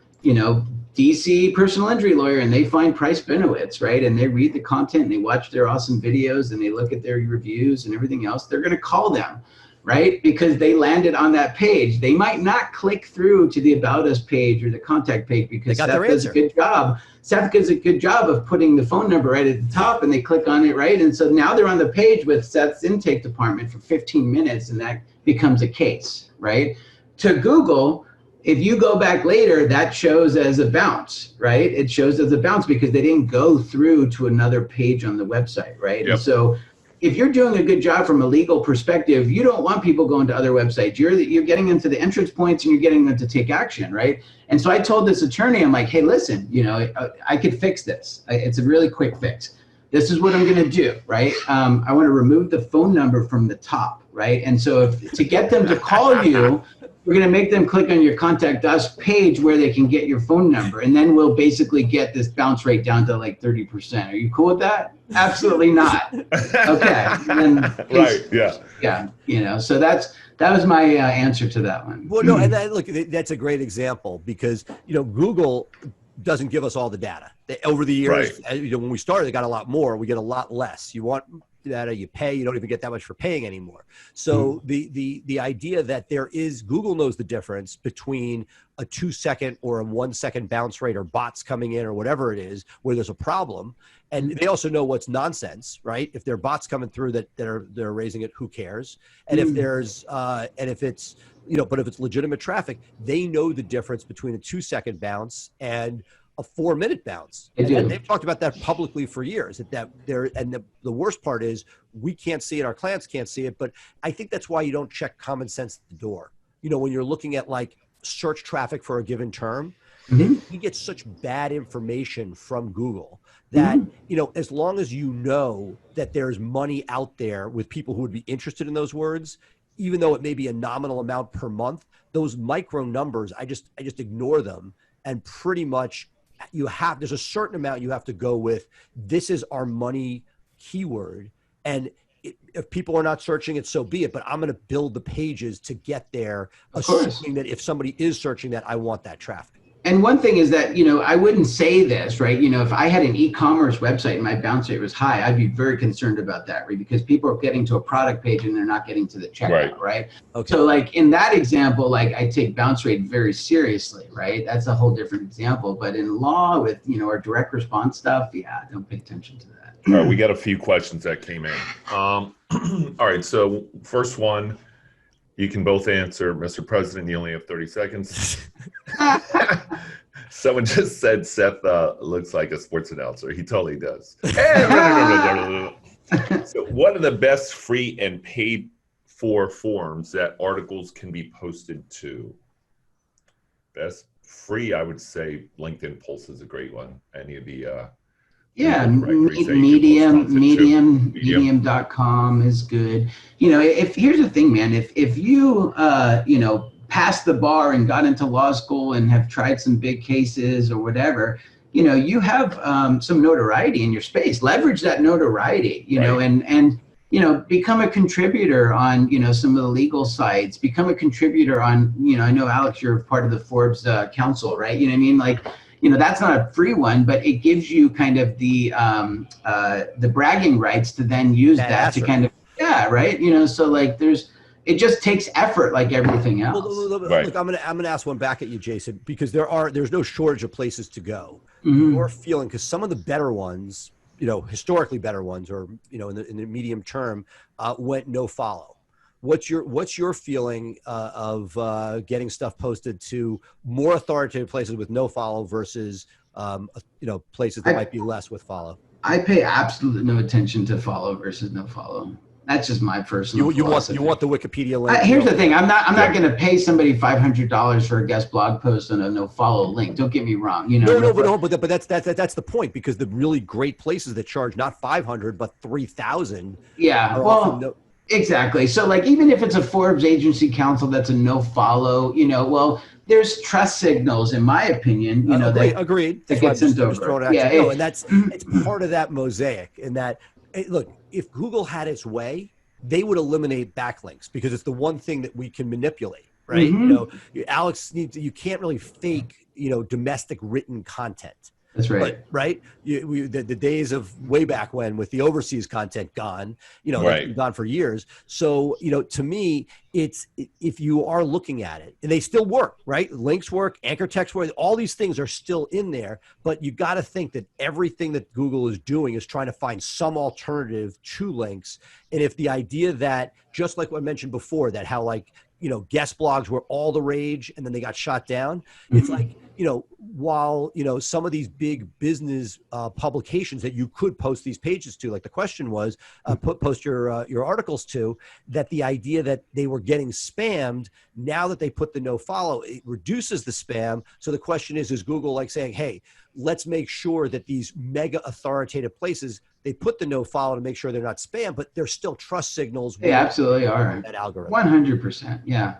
DC personal injury lawyer, and they find Price Benowitz, right? And they read the content and they watch their awesome videos and they look at their reviews and everything else, they're going to call them, right? Because they landed on that page. They might not click through to the About Us page or the contact page, because Seth does a good job. Seth does a good job of putting the phone number right at the top, and they click on it, right? And so now they're on the page with Seth's intake department for 15 minutes, and that becomes a case, right? To Google, if you go back later, that shows as a bounce, right? It shows as a bounce because they didn't go through to another page on the website, right? Yep. And so if you're doing a good job from a legal perspective, you don't want people going to other websites. You're getting them to the entrance points, and you're getting them to take action, right? And so I told this attorney, I'm like, hey, listen, I could fix this. It's a really quick fix. This is what I'm going to do, right? I want to remove the phone number from the top, right? And so to get them to call you, we're going to make them click on your Contact Us page where they can get your phone number. And then we'll basically get this bounce rate down to like 30%. Are you cool with that? Absolutely not. Okay. And right. Yeah. Yeah. So that was my answer to that one. Well, no, and look, that's a great example, because, Google doesn't give us all the data. Over the years, when we started, they got a lot more. We get a lot less. You want data, you pay, you don't even get that much for paying anymore. So the idea that Google knows the difference between a 2-second or a 1-second bounce rate or bots coming in or whatever it is where there's a problem. And they also know what's nonsense, right? If there are bots coming through that they're raising it, who cares? And if there's and if it's but if it's legitimate traffic, they know the difference between a 2-second bounce and a 4-minute bounce. And they've talked about that publicly for years. The worst part is we can't see it, our clients can't see it, but I think that's why you don't check common sense at the door. When you're looking at like search traffic for a given term, you get such bad information from Google that, as long as you know that there's money out there with people who would be interested in those words, even though it may be a nominal amount per month, those micro numbers, I just ignore them. And pretty much there's a certain amount you have to go with. This is our money keyword. And if people are not searching it, so be it. But I'm going to build the pages to get there, assuming that if somebody is searching that, I want that traffic. And one thing is that, I wouldn't say this, right? If I had an e-commerce website and my bounce rate was high, I'd be very concerned about that, right? Because people are getting to a product page and they're not getting to the checkout, right? Okay. So like in that example, like I take bounce rate very seriously, right? That's a whole different example. But in law with, our direct response stuff, don't pay attention to that. All right, we got a few questions that came in. All right, so first one, you can both answer. Mr. President, you only have 30 seconds. Someone just said Seth looks like a sports announcer. He totally does. So what are the best free and paid for forums that articles can be posted to? Best free, I would say LinkedIn Pulse is a great one. Any of the medium.com is good. If here's the thing, man, if you passed the bar and got into law school and have tried some big cases or whatever, you have some notoriety in your space. Leverage that notoriety, and become a contributor on, some of the legal sites, become a contributor on, I know, Alex, you're part of the Forbes Council, right? You know what I mean? Like, that's not a free one, but it gives you kind of the bragging rights to then use that to kind of, right? So like it just takes effort like everything else. Look, I'm gonna ask one back at you, Jason, because there's no shortage of places to go. Your feeling, because some of the better ones, historically better ones, or in the medium term, went no follow. What's your feeling of getting stuff posted to more authoritative places with no follow versus places that might be less with follow? I pay absolutely no attention to follow versus no follow. That's just my personal philosophy. You want the Wikipedia link. Here's the thing. I'm not going to pay somebody $500 for a guest blog post on a no follow link. Don't get me wrong. But that's the point, because the really great places that charge not 500 but 3,000. Yeah. Well. Exactly. So like, even if it's a Forbes agency council that's a no follow, there's trust signals, in my opinion, agreed. That gets sent over. And it's part of that mosaic. In that, look, if Google had its way, they would eliminate backlinks, because it's the one thing that we can manipulate, right? Alex you can't really fake, domestic written content. That's right. But, right. The days of way back when with the overseas content gone, that's been gone for years. So, to me, it's, if you are looking at it, and they still work, right? Links work, anchor text work, all these things are still in there, but you got to think that everything that Google is doing is trying to find some alternative to links. And if the idea that, just like what I mentioned before, that how like, guest blogs were all the rage and then they got shot down. It's like, while, some of these big business publications that you could post these pages to, like the question was, post your articles to, that the idea that they were getting spammed, now that they put the no follow, it reduces the spam. So the question is Google like saying, hey, let's make sure that these mega authoritative places, they put the no follow to make sure they're not spam, but they're still trust signals. They absolutely are. That algorithm. 100%. Yeah.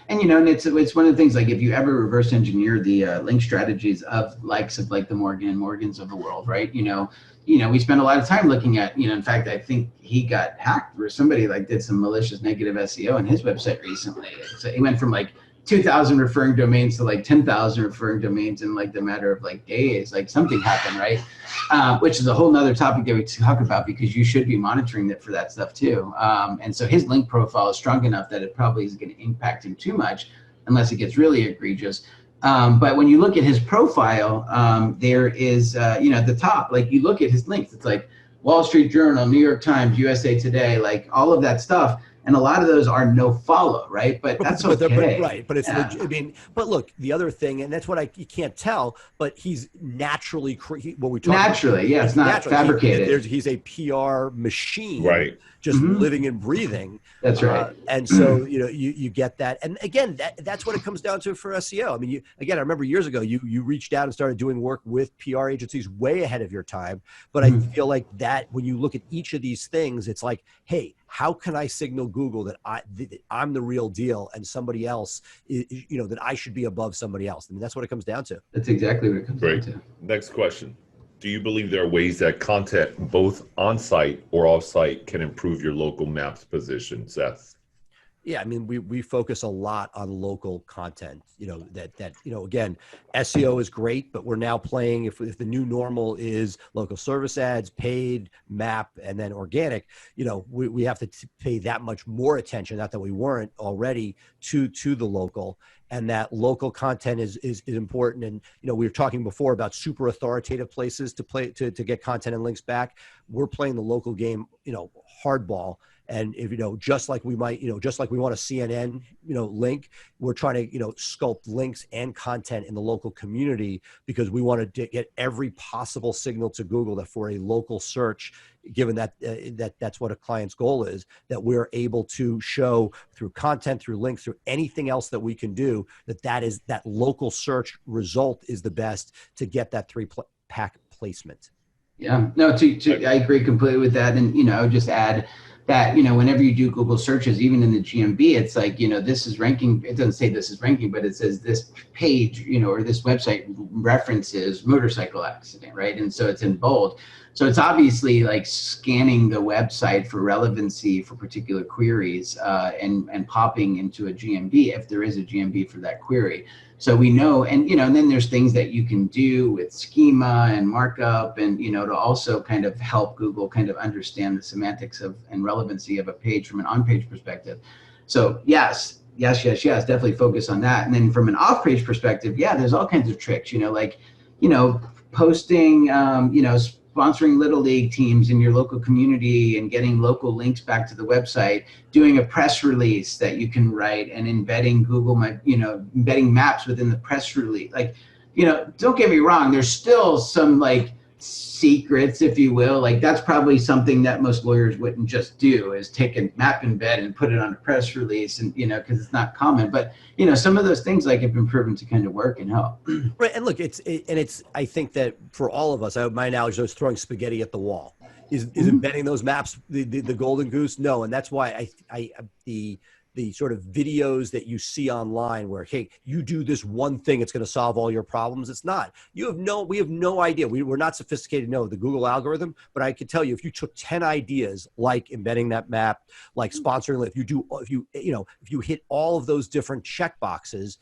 And and it's one of the things, like if you ever reverse engineer the link strategies of likes of like the Morgans of the world, right? We spend a lot of time looking at, in fact, I think he got hacked, or somebody like did some malicious negative SEO on his website recently. So he went from like 2,000 referring domains to like 10,000 referring domains in like the matter of like days. Like something happened, right? Which is a whole nother topic that we talk about, because you should be monitoring it for that stuff too. And so his link profile is strong enough that it probably isn't going to impact him too much unless it gets really egregious. But when you look at his profile, there is, at the top, like you look at his links, it's like Wall Street Journal, New York Times, USA Today, like all of that stuff. And a lot of those are no follow, right? But that's okay. Right, but it's legit. I mean, but look, the other thing, and that's what you can't tell, but he's naturally what we talk naturally, about, yeah, it's not fabricated. He's a PR machine, right? Just living and breathing. That's right. And so you get that, and again, that's what it comes down to for SEO. I mean, I remember years ago you reached out and started doing work with PR agencies way ahead of your time. But I feel like that when you look at each of these things, it's like, hey, how can I signal Google that I'm the real deal and somebody else, that I should be above somebody else? I mean, that's what it comes down to. That's exactly what it comes down to. Next question. Do you believe there are ways that content, both on-site or off-site, can improve your local map's position, Seth? Yeah, I mean, we focus a lot on local content, again, SEO is great, but we're now playing, if the new normal is local service ads, paid, map, and then organic, we have to pay that much more attention, not that we weren't already, to the local. And that local content is important. And, we were talking before about super authoritative places to get content and links back. We're playing the local game, hardball. And if, just like we might, just like we want a CNN, link, we're trying to, sculpt links and content in the local community, because we want to get every possible signal to Google that for a local search, given that that's what a client's goal is, that we're able to show through content, through links, through anything else that we can do, that local search result is the best to get that pack placement. Yeah, no, I agree completely with that. And, I would just add that, whenever you do Google searches, even in the GMB, it's like, this is ranking. It doesn't say this is ranking, but it says this page, or this website references motorcycle accident, right? And so it's in bold. So it's obviously like scanning the website for relevancy for particular queries and popping into a GMB if there is a GMB for that query. So we know, and then there's things that you can do with schema and markup, and to also kind of help Google kind of understand the semantics of and relevancy of a page from an on-page perspective. So yes, definitely focus on that. And then from an off-page perspective, yeah, there's all kinds of tricks. Posting, sponsoring Little League teams in your local community and getting local links back to the website, doing a press release that you can write and embedding embedding maps within the press release. Like, don't get me wrong, there's still some like secrets, if you will. Like that's probably something that most lawyers wouldn't just do, is take a map embed and put it on a press release, and because it's not common. But some of those things like have been proven to kind of work and help. Right, and look, it's I think that for all of us, my analogy is throwing spaghetti at the wall. Is embedding those maps the golden goose? No, and that's why the sort of videos that you see online where, hey, you do this one thing, it's going to solve all your problems. It's not. We have no idea. We're not sophisticated, the Google algorithm, but I can tell you, if you took 10 ideas, like embedding that map, like sponsoring, if you hit all of those different check boxes,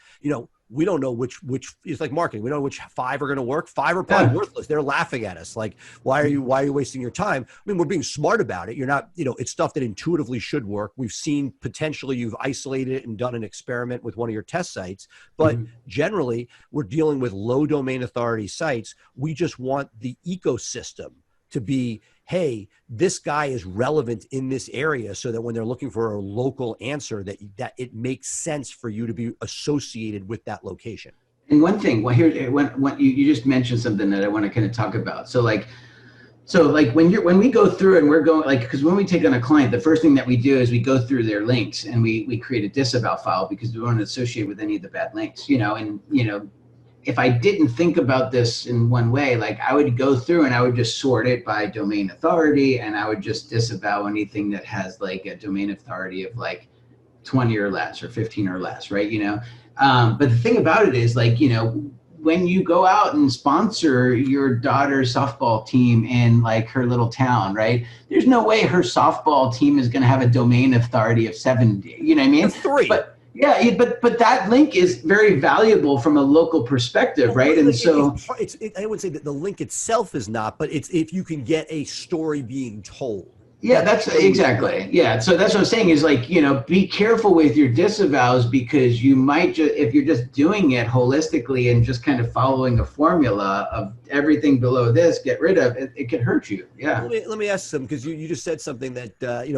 we don't know which it's like marketing. We don't know which 5 are going to work. 5 are probably worthless. They're laughing at us. Like, why are you wasting your time? I mean, we're being smart about it. You're not, it's stuff that intuitively should work. We've seen potentially you've isolated it and done an experiment with one of your test sites, but generally we're dealing with low domain authority sites. We just want the ecosystem to be, hey, this guy is relevant in this area, so that when they're looking for a local answer, that it makes sense for you to be associated with that location. And one thing, when you just mentioned something that I want to kind of talk about. So when we go through and we're going, because when we take on a client, the first thing that we do is we go through their links and we create a disavow file, because we don't want to associate with any of the bad links, if I didn't think about this in one way, like I would go through and I would just sort it by domain authority, and I would just disavow anything that has like a domain authority of like 20 or less or 15 or less, right? But the thing about it is like, when you go out and sponsor your daughter's softball team in like her little town, right? There's no way her softball team is going to have a domain authority of 70, you know what I mean? 3. But Yeah, but that link is very valuable from a local perspective, right? And so I would say that the link itself is not, but it's if you can get a story being told. yeah, that's exactly. Yeah. So that's what I'm saying is like, be careful with your disavows because you might just, if you're just doing it holistically and just kind of following a formula of everything below this, get rid of it, it could hurt you. Yeah. Let me ask some, because you just said something that,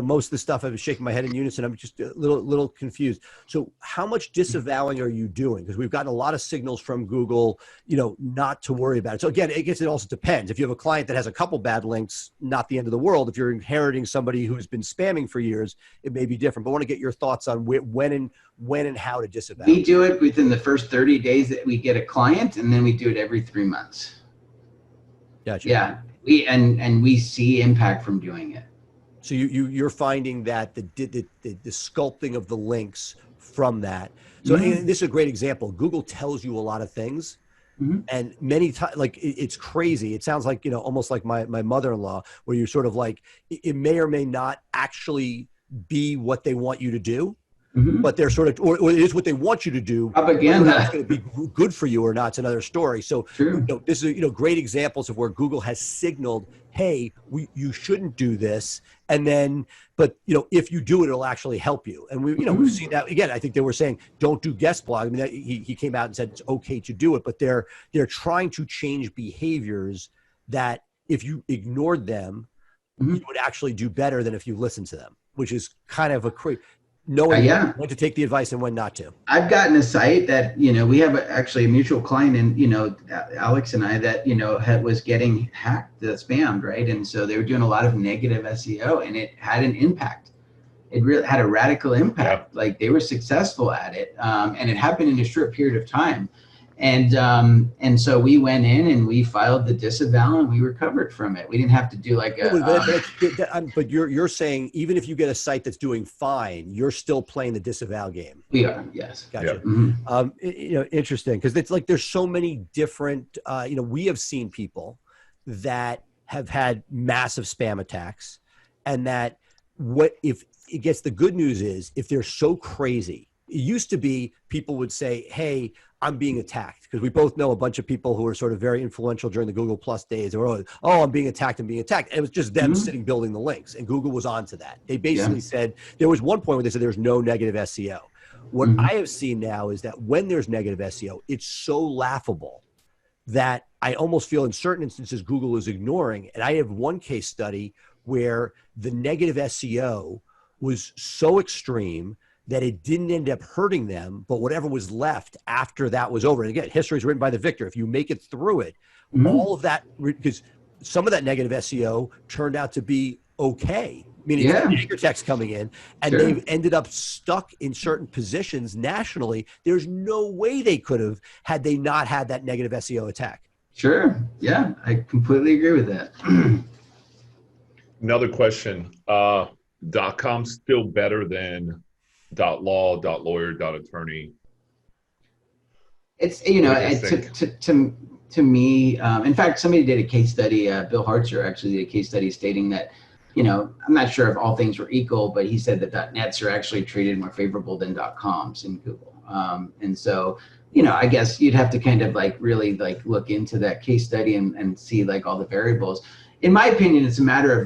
most of the stuff I was shaking my head in unison. I'm just a little confused. So how much disavowing are you doing? Because we've gotten a lot of signals from Google, not to worry about it. So again, I guess it also depends. If you have a client that has a couple bad links, not the end of the world. If you're inheriting somebody who's been spamming for years, it may be different. But I want to get your thoughts on when and how to disavow. We do it within the first 30 days that we get a client, and then we do it every 3 months. Gotcha. Yeah. We see impact from doing it. So you're finding that the sculpting of the links from that. So and this is a great example. Google tells you a lot of things. And many times, like it's crazy. It sounds like, almost like my mother-in-law, where you're sort of like, it may or may not actually be what they want you to do, but they're sort of, or it is what they want you to do. Propaganda. It's going to be good for you or not, it's another story. So this is, great examples of where Google has signaled, hey, you shouldn't do this. And then, but if you do it, it'll actually help you. And we've seen that again. I think they were saying, don't do guest blog. I mean, he came out and said it's okay to do it, but they're trying to change behaviors that if you ignored them, you would actually do better than if you listened to them, which is kind of knowing when to take the advice and when not to. I've gotten a site that, we have actually a mutual client and, Alex and I that, was getting hacked, spammed, right? And so they were doing a lot of negative SEO and it had an impact. It really had a radical impact. Yeah. Like they were successful at it. And it happened in a short period of time. And so we went in and we filed the disavow and we recovered from it. We didn't have to do like but you're saying even if you get a site that's doing fine, you're still playing the disavow game. We are, yes. Gotcha. Yeah. Interesting, because it's like there's so many different. We have seen people that have had massive spam attacks, and that if it gets the good news is if they're so crazy. It used to be people would say, hey, I'm being attacked, because we both know a bunch of people who were sort of very influential during the Google Plus days. They were always, I'm being attacked. And it was just them sitting building the links, and Google was onto that. They basically said, there was one point where they said there's no negative SEO. What I have seen now is that when there's negative SEO, it's so laughable that I almost feel in certain instances Google is ignoring. And I have one case study where the negative SEO was so extreme that it didn't end up hurting them, but whatever was left after that was over. And again, history is written by the victor. If you make it through it, all of that, because some of that negative SEO turned out to be okay, meaning anchor text coming in, and they've ended up stuck in certain positions nationally. There's no way they could have had they not had that negative SEO attack. Sure. Yeah, I completely agree with that. Another question. .com still better than .law, .lawyer, .attorney? It's, to me, in fact, somebody did a case study, Bill Hartzer actually did a case study stating that, I'm not sure if all things were equal, but he said that .nets are actually treated more favorable than .coms in Google. And so, I guess you'd have to kind of really look into that case study and see all the variables. In my opinion, it's a matter of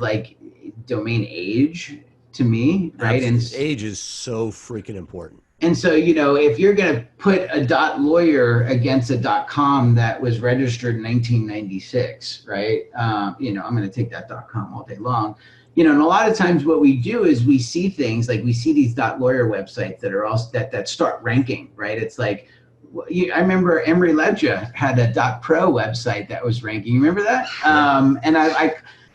domain age. To me, right? And age is so freaking important. And so, if you're going to put a .lawyer against a .com that was registered in 1996, right? I'm going to take that .com all day long. And a lot of times what we do is we see things we see these .lawyer websites that are also that start ranking, right? It's I remember Emory Ledger had a .pro website that was ranking. You remember that?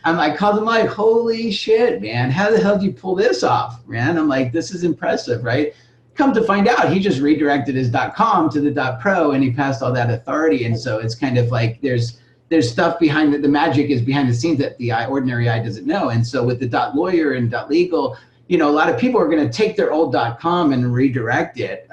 And I called him holy shit, man, how the hell did you pull this off, man? I'm this is impressive, right? Come to find out, he just redirected his .com to the .pro and he passed all that authority. And so it's kind of there's stuff behind the magic is behind the scenes that the ordinary eye doesn't know. And so with the .lawyer and .legal, a lot of people are going to take their old .com and redirect it,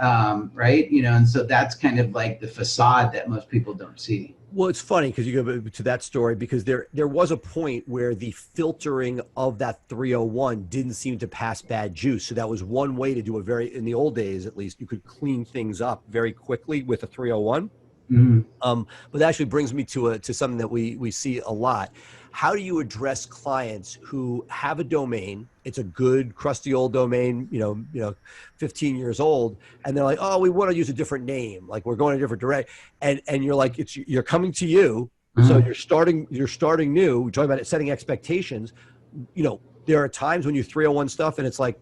right? And so that's kind of the facade that most people don't see. Well, it's funny because you go to that story because there was a point where the filtering of that 301 didn't seem to pass bad juice. So that was one way to do a in the old days, at least, you could clean things up very quickly with a 301. Mhm. But that actually brings me to something that we see a lot. How do you address clients who have a domain? It's a good crusty old domain, 15 years old, and they're like, oh, we want to use a different name, like we're going a different direction, and you're like, you're coming to you, so Mhm. you're starting new. We're talking about setting expectations. There are times when you 301 stuff, and it's like,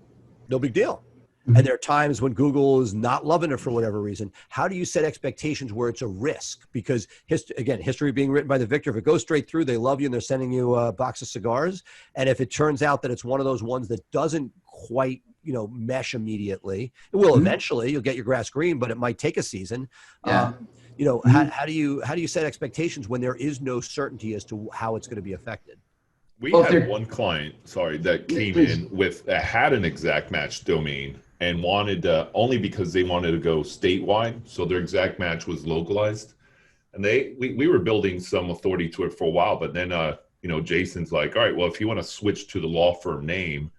no big deal. And there are times when Google is not loving it for whatever reason. How do you set expectations where it's a risk? Because history being written by the victor, if it goes straight through, they love you and they're sending you a box of cigars. And if it turns out that it's one of those ones that doesn't quite, mesh immediately, it will eventually, you'll get your grass green, but it might take a season. Yeah. How do you set expectations when there is no certainty as to how it's going to be affected? We Well, had one client, that came in with had an exact match domain and wanted only because they wanted to go statewide, so their exact match was localized. And we were building some authority to it for a while, but then Jason's like, all right, well, if you want to switch to the law firm name,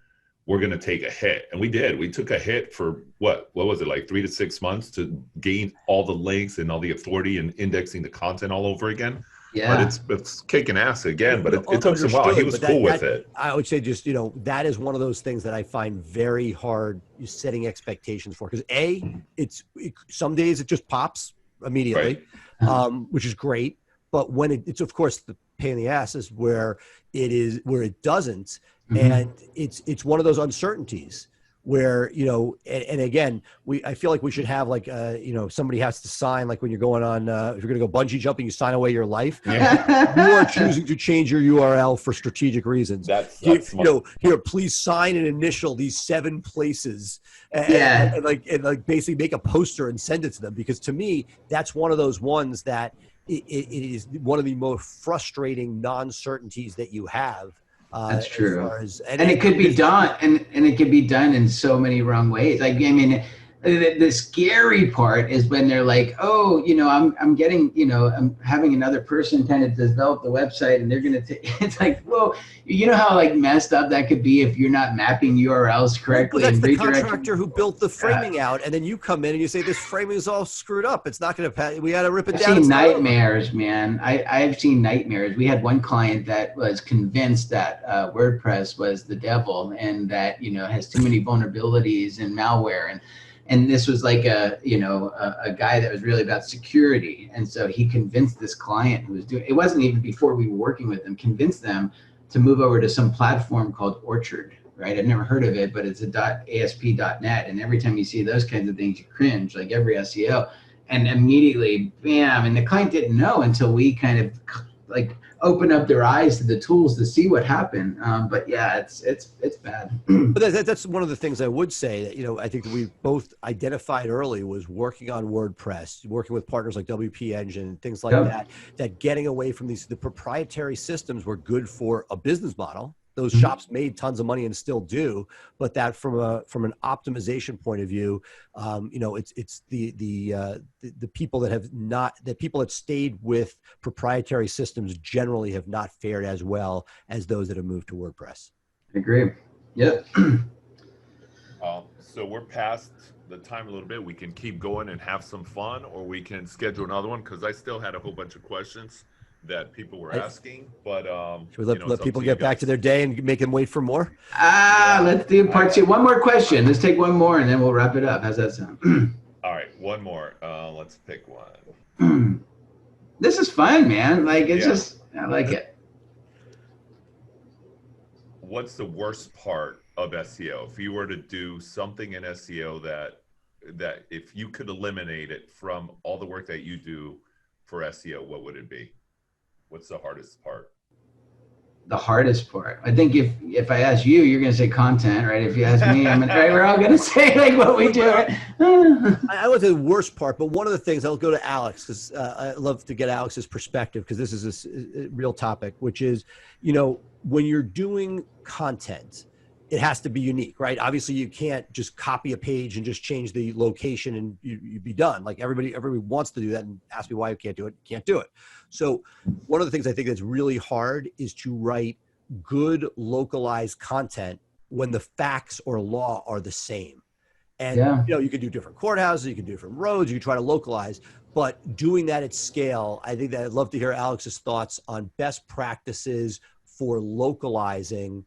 we're going to take a hit. And we did. We took a hit for what was it, like 3 to 6 months to gain all the links and all the authority and indexing the content all over again. Yeah. But it's kicking ass again, but it took some while. He was cool with it. I would say just, that is one of those things that I find very hard setting expectations for. Because some days it just pops immediately, which is great. But when it's of course the pain in the ass is where it doesn't. And it's one of those uncertainties where, and again, I feel like we should have like, somebody has to sign, like when you're going on, if you're going to go bungee jumping, you sign away your life. Yeah. You are choosing to change your URL for strategic reasons. That's here, please sign and initial these 7 places and basically make a poster and send it to them. Because to me, that's one of those ones that it is one of the most frustrating non-certainties that you have. That's true. And it could be done, and it could be done in so many wrong ways. Like, I mean, the scary part is when they're like, oh, I'm getting, I'm having another person kind of develop the website, and they're going to take, it's like, whoa, how like messed up that could be if you're not mapping URLs correctly. Well, that's and the contractor who built the framing out, and then you come in and you say, this framing is all screwed up. It's not going to pass. We got to rip it down. I've seen nightmares, man. I've seen nightmares. We had one client that was convinced that WordPress was the devil and that, has too many vulnerabilities and malware. And this was like a guy that was really about security. And so he convinced this client who was doing, it wasn't even before we were working with them, convinced them to move over to some platform called Orchard, right? I've never heard of it, but it's a .asp.net. And every time you see those kinds of things, you cringe, like every SEO. And immediately, bam, and the client didn't know until we kind of like open up their eyes to the tools to see what happened. But yeah, it's bad. But that's one of the things I would say that, I think that we both identified early was working on WordPress, working with partners like WP Engine, things like that getting away from the proprietary systems were good for a business model. Those shops made tons of money and still do, but that from an optimization point of view, it's the people that stayed with proprietary systems generally have not fared as well as those that have moved to WordPress. I agree. Yep. So we're past the time a little bit. We can keep going and have some fun, or we can schedule another one because I still had a whole bunch of questions that people were asking, but should we let people get back to their day and make them wait for more? Let's do part 2. One more question. Let's take one more and then we'll wrap it up. How's that sound? All right, one more. Let's pick one. This is fun, man. Like I like it. What's the worst part of SEO? If you were to do something in SEO that if you could eliminate it from all the work that you do for SEO, what would it be? What's the hardest part? The hardest part, I think, if I ask you, you're gonna say content, right? If you ask me, we're all gonna say like what we do. Right? I would say the worst part, but one of the things, I'll go to Alex because I love to get Alex's perspective because this is a real topic, which is, when you're doing content, it has to be unique, right? Obviously, you can't just copy a page and just change the location and you'd be done. Like everybody wants to do that and ask me why you can't do it. You can't do it. So one of the things I think that's really hard is to write good localized content when the facts or law are the same. And you can do different courthouses, you can do different roads, you can try to localize, but doing that at scale, I think that I'd love to hear Alex's thoughts on best practices for localizing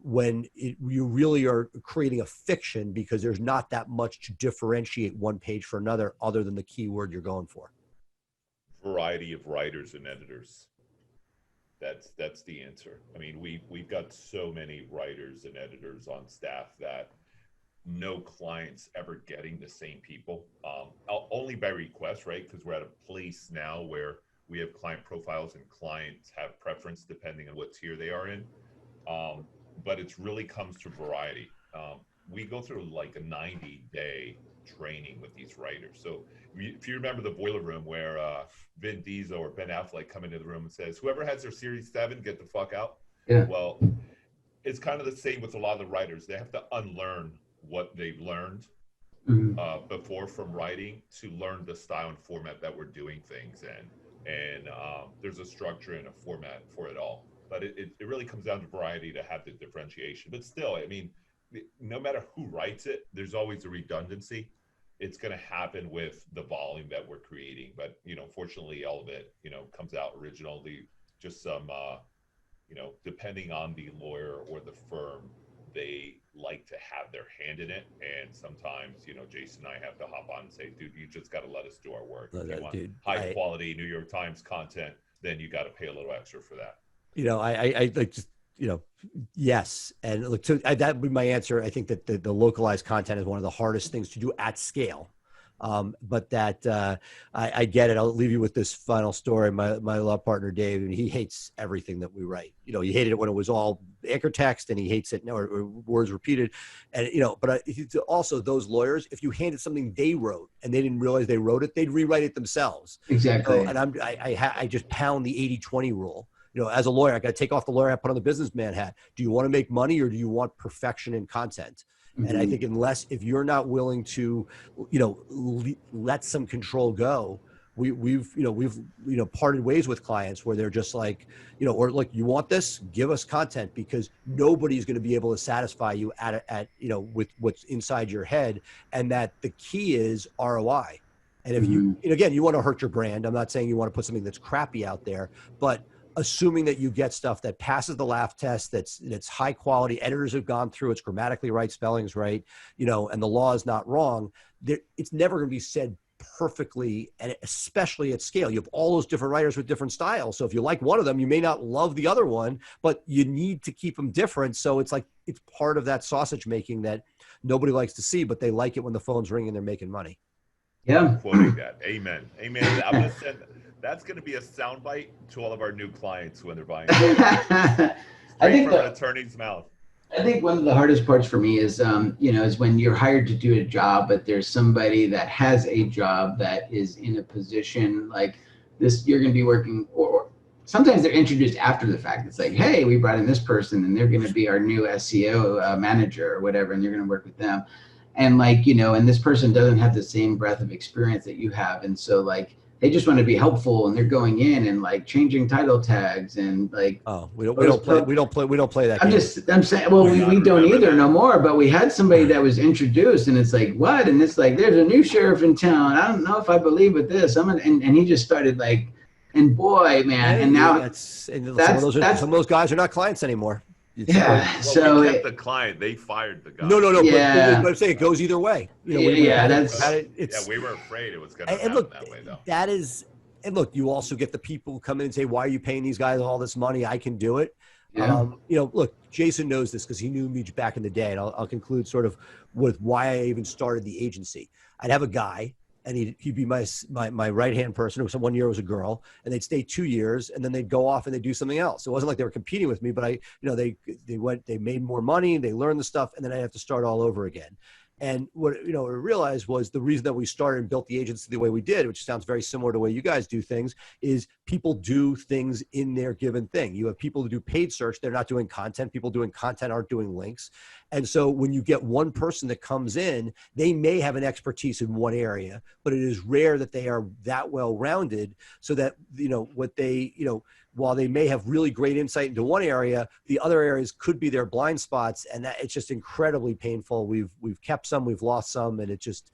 when you really are creating a fiction because there's not that much to differentiate one page for another other than the keyword you're going for. Variety of writers and editors. That's the answer. I mean, we've got so many writers and editors on staff that no clients ever getting the same people, only by request, right? Because we're at a place now where we have client profiles and clients have preference depending on what tier they are in. But it really comes to variety. We go through like a 90-day training with these writers. So if you remember the boiler room where Vin Diesel or Ben Affleck come into the room and says, whoever has their Series 7, get the fuck out. Yeah. Well, it's kind of the same with a lot of the writers. They have to unlearn what they've learned before from writing to learn the style and format that we're doing things in. And there's a structure and a format for it all. But it really comes down to variety to have the differentiation. But still, I mean, no matter who writes it, there's always a redundancy. It's going to happen with the volume that we're creating. But, fortunately, all of it, comes out originally. Just some, depending on the lawyer or the firm, they like to have their hand in it. And sometimes, Jason and I have to hop on and say, dude, you just got to let us do our work. If you want high quality New York Times content, then you got to pay a little extra for that. I like just, yes. And look, that would be my answer. I think that the localized content is one of the hardest things to do at scale. But that I get it. I'll leave you with this final story. My law partner, Dave, and he hates everything that we write. He hated it when it was all anchor text and he hates it or words repeated. And, but also those lawyers, if you handed something they wrote and they didn't realize they wrote it, they'd rewrite it themselves. Exactly. So, and I just pound the 80-20 rule. As a lawyer, I got to take off the lawyer hat, put on the businessman hat. Do you want to make money or do you want perfection in content? Mm-hmm. And I think if you're not willing to, let some control go, we've parted ways with clients where they're just like, or like, you want this, give us content, because nobody's going to be able to satisfy you with what's inside your head. And that the key is ROI. And if you want to hurt your brand, I'm not saying you want to put something that's crappy out there, but assuming that you get stuff that passes the laugh test, that's high quality, editors have gone through, it's grammatically right, spelling's right, and the law is not wrong, it's never going to be said perfectly, and especially at scale. You have all those different writers with different styles. So if you like one of them, you may not love the other one, but you need to keep them different. So it's like, it's part of that sausage making that nobody likes to see, but they like it when the phone's ringing and they're making money. Yeah. I'm quoting that. Amen. I'm going to send that's going to be a soundbite to all of our new clients when they're buying. I think from an attorney's mouth. I think one of the hardest parts for me is, is when you're hired to do a job, but there's somebody that has a job that is in a position like this. You're going to be working, or sometimes they're introduced after the fact. It's like, hey, we brought in this person, and they're going to be our new SEO manager or whatever, and you're going to work with them. And and this person doesn't have the same breadth of experience that you have, and so they just want to be helpful, and they're going in and changing title tags and we don't play that game. I'm saying, well, we don't either no more, but we had somebody that was introduced and it's like, what? And it's like, there's a new sheriff in town. I don't know if I believe with this. And he just started and boy, man. And now some of those guys are not clients anymore. So we kept the client, they fired the guy. No. Yeah. But I'm saying it goes either way. We were afraid it was going to happen that way, though. That is, and look, you also get the people who come in and say, "Why are you paying these guys all this money? I can do it." Yeah. Look, Jason knows this because he knew me back in the day, and I'll conclude sort of with why I even started the agency. I'd have a guy, and he'd be my right-hand person. It was 1 year it was a girl, and they'd stay 2 years, and then they'd go off and they'd do something else. It wasn't like they were competing with me, but they made more money, they learned the stuff, and then I have to start all over again. And what we realized was the reason that we started and built the agency the way we did, which sounds very similar to the way you guys do things, is people do things in their given thing. You have people who do paid search, they're not doing content. People doing content aren't doing links. And so when you get one person that comes in, they may have an expertise in one area, but it is rare that they are that well-rounded, so that, what they, while they may have really great insight into one area, the other areas could be their blind spots. And that it's just incredibly painful. We've kept some, we've lost some, and it just,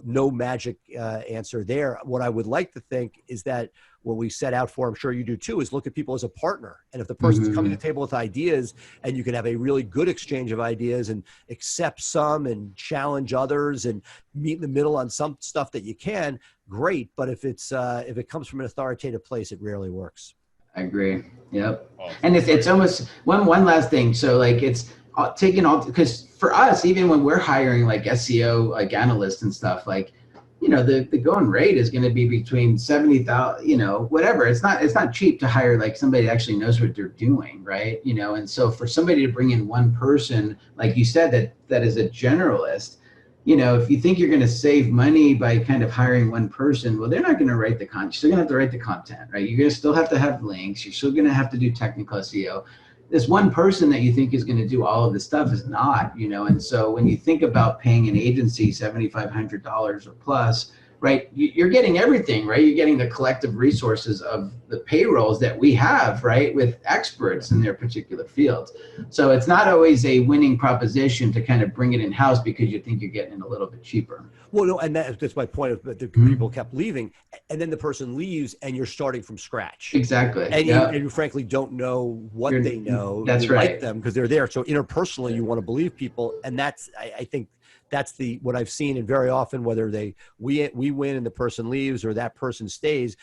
no magic answer there. What I would like to think is that what we set out for, I'm sure you do too, is look at people as a partner. And if the person's coming to the table with ideas, and you can have a really good exchange of ideas and accept some and challenge others and meet in the middle on some stuff that you can, great. But if it comes from an authoritative place, it rarely works. I agree. Yep. And it's almost one last thing. So like it's taking all, because for us, even when we're hiring like SEO, like analysts and stuff, like, the going rate is going to be between 70,000, whatever. It's not cheap to hire like somebody that actually knows what they're doing. Right. And so for somebody to bring in one person, like you said, that is a generalist, if you think you're going to save money by kind of hiring one person, well, they're not going to write the content. You're still going to have to write the content, right? You're going to still have to have links. You're still going to have to do technical SEO. This one person that you think is going to do all of this stuff is not, and so when you think about paying an agency $7,500 or plus, right, you're getting everything, right? You're getting the collective resources of the payrolls that we have, right, with experts in their particular fields. So it's not always a winning proposition to kind of bring it in-house because you think you're getting it a little bit cheaper. Well, no, and that's my point. Of the people kept leaving, and then the person leaves, and you're starting from scratch. Exactly. And you frankly don't know what they know. That's you right. Like them because they're there. So interpersonally, you want to believe people, and that's I think that's what I've seen. And very often, whether we win and the person leaves or that person stays,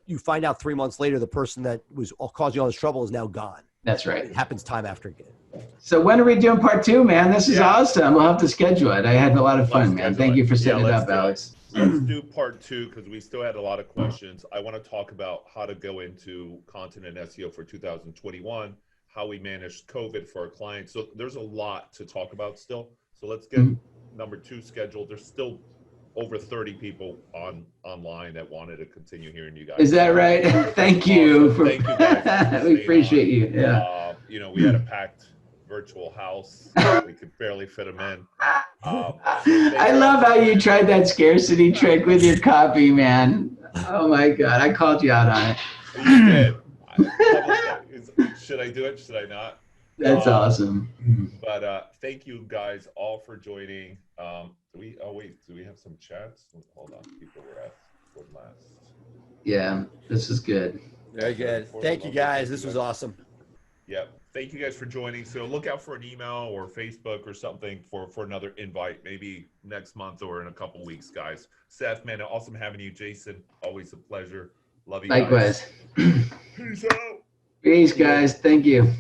you find out 3 months later the person that was causing all this trouble is now gone. That's right. It happens time after again. So when are we doing part 2, man? This is awesome. We'll have to schedule it. I had a lot of fun, man. Thank you for setting it up, Alex. Let's do part 2 because we still had a lot of questions. I want to talk about how to go into content and SEO for 2021, how we managed COVID for our clients. So there's a lot to talk about still. So let's get number 2 scheduled. There's still over 30 people online that wanted to continue hearing you guys. Is that right? Thank you. Thank you guys. We appreciate you. Yeah. We had a packed virtual house. We could barely fit them in. I love how you tried that scarcity trick with your copy, man. Oh my God. I called you out on it. You did. Should I do it? Should I not? That's awesome. But thank you guys all for joining. Do we have some chats? Hold on, people were asked for last. Yeah, this is good. Very good. Thank you guys. This was awesome. Yep. Thank you guys for joining. So look out for an email or Facebook or something for another invite, maybe next month or in a couple weeks, guys. Seth, man, awesome having you. Jason, always a pleasure. Love you. Likewise. Guys. Peace out. Peace, guys. Thank you.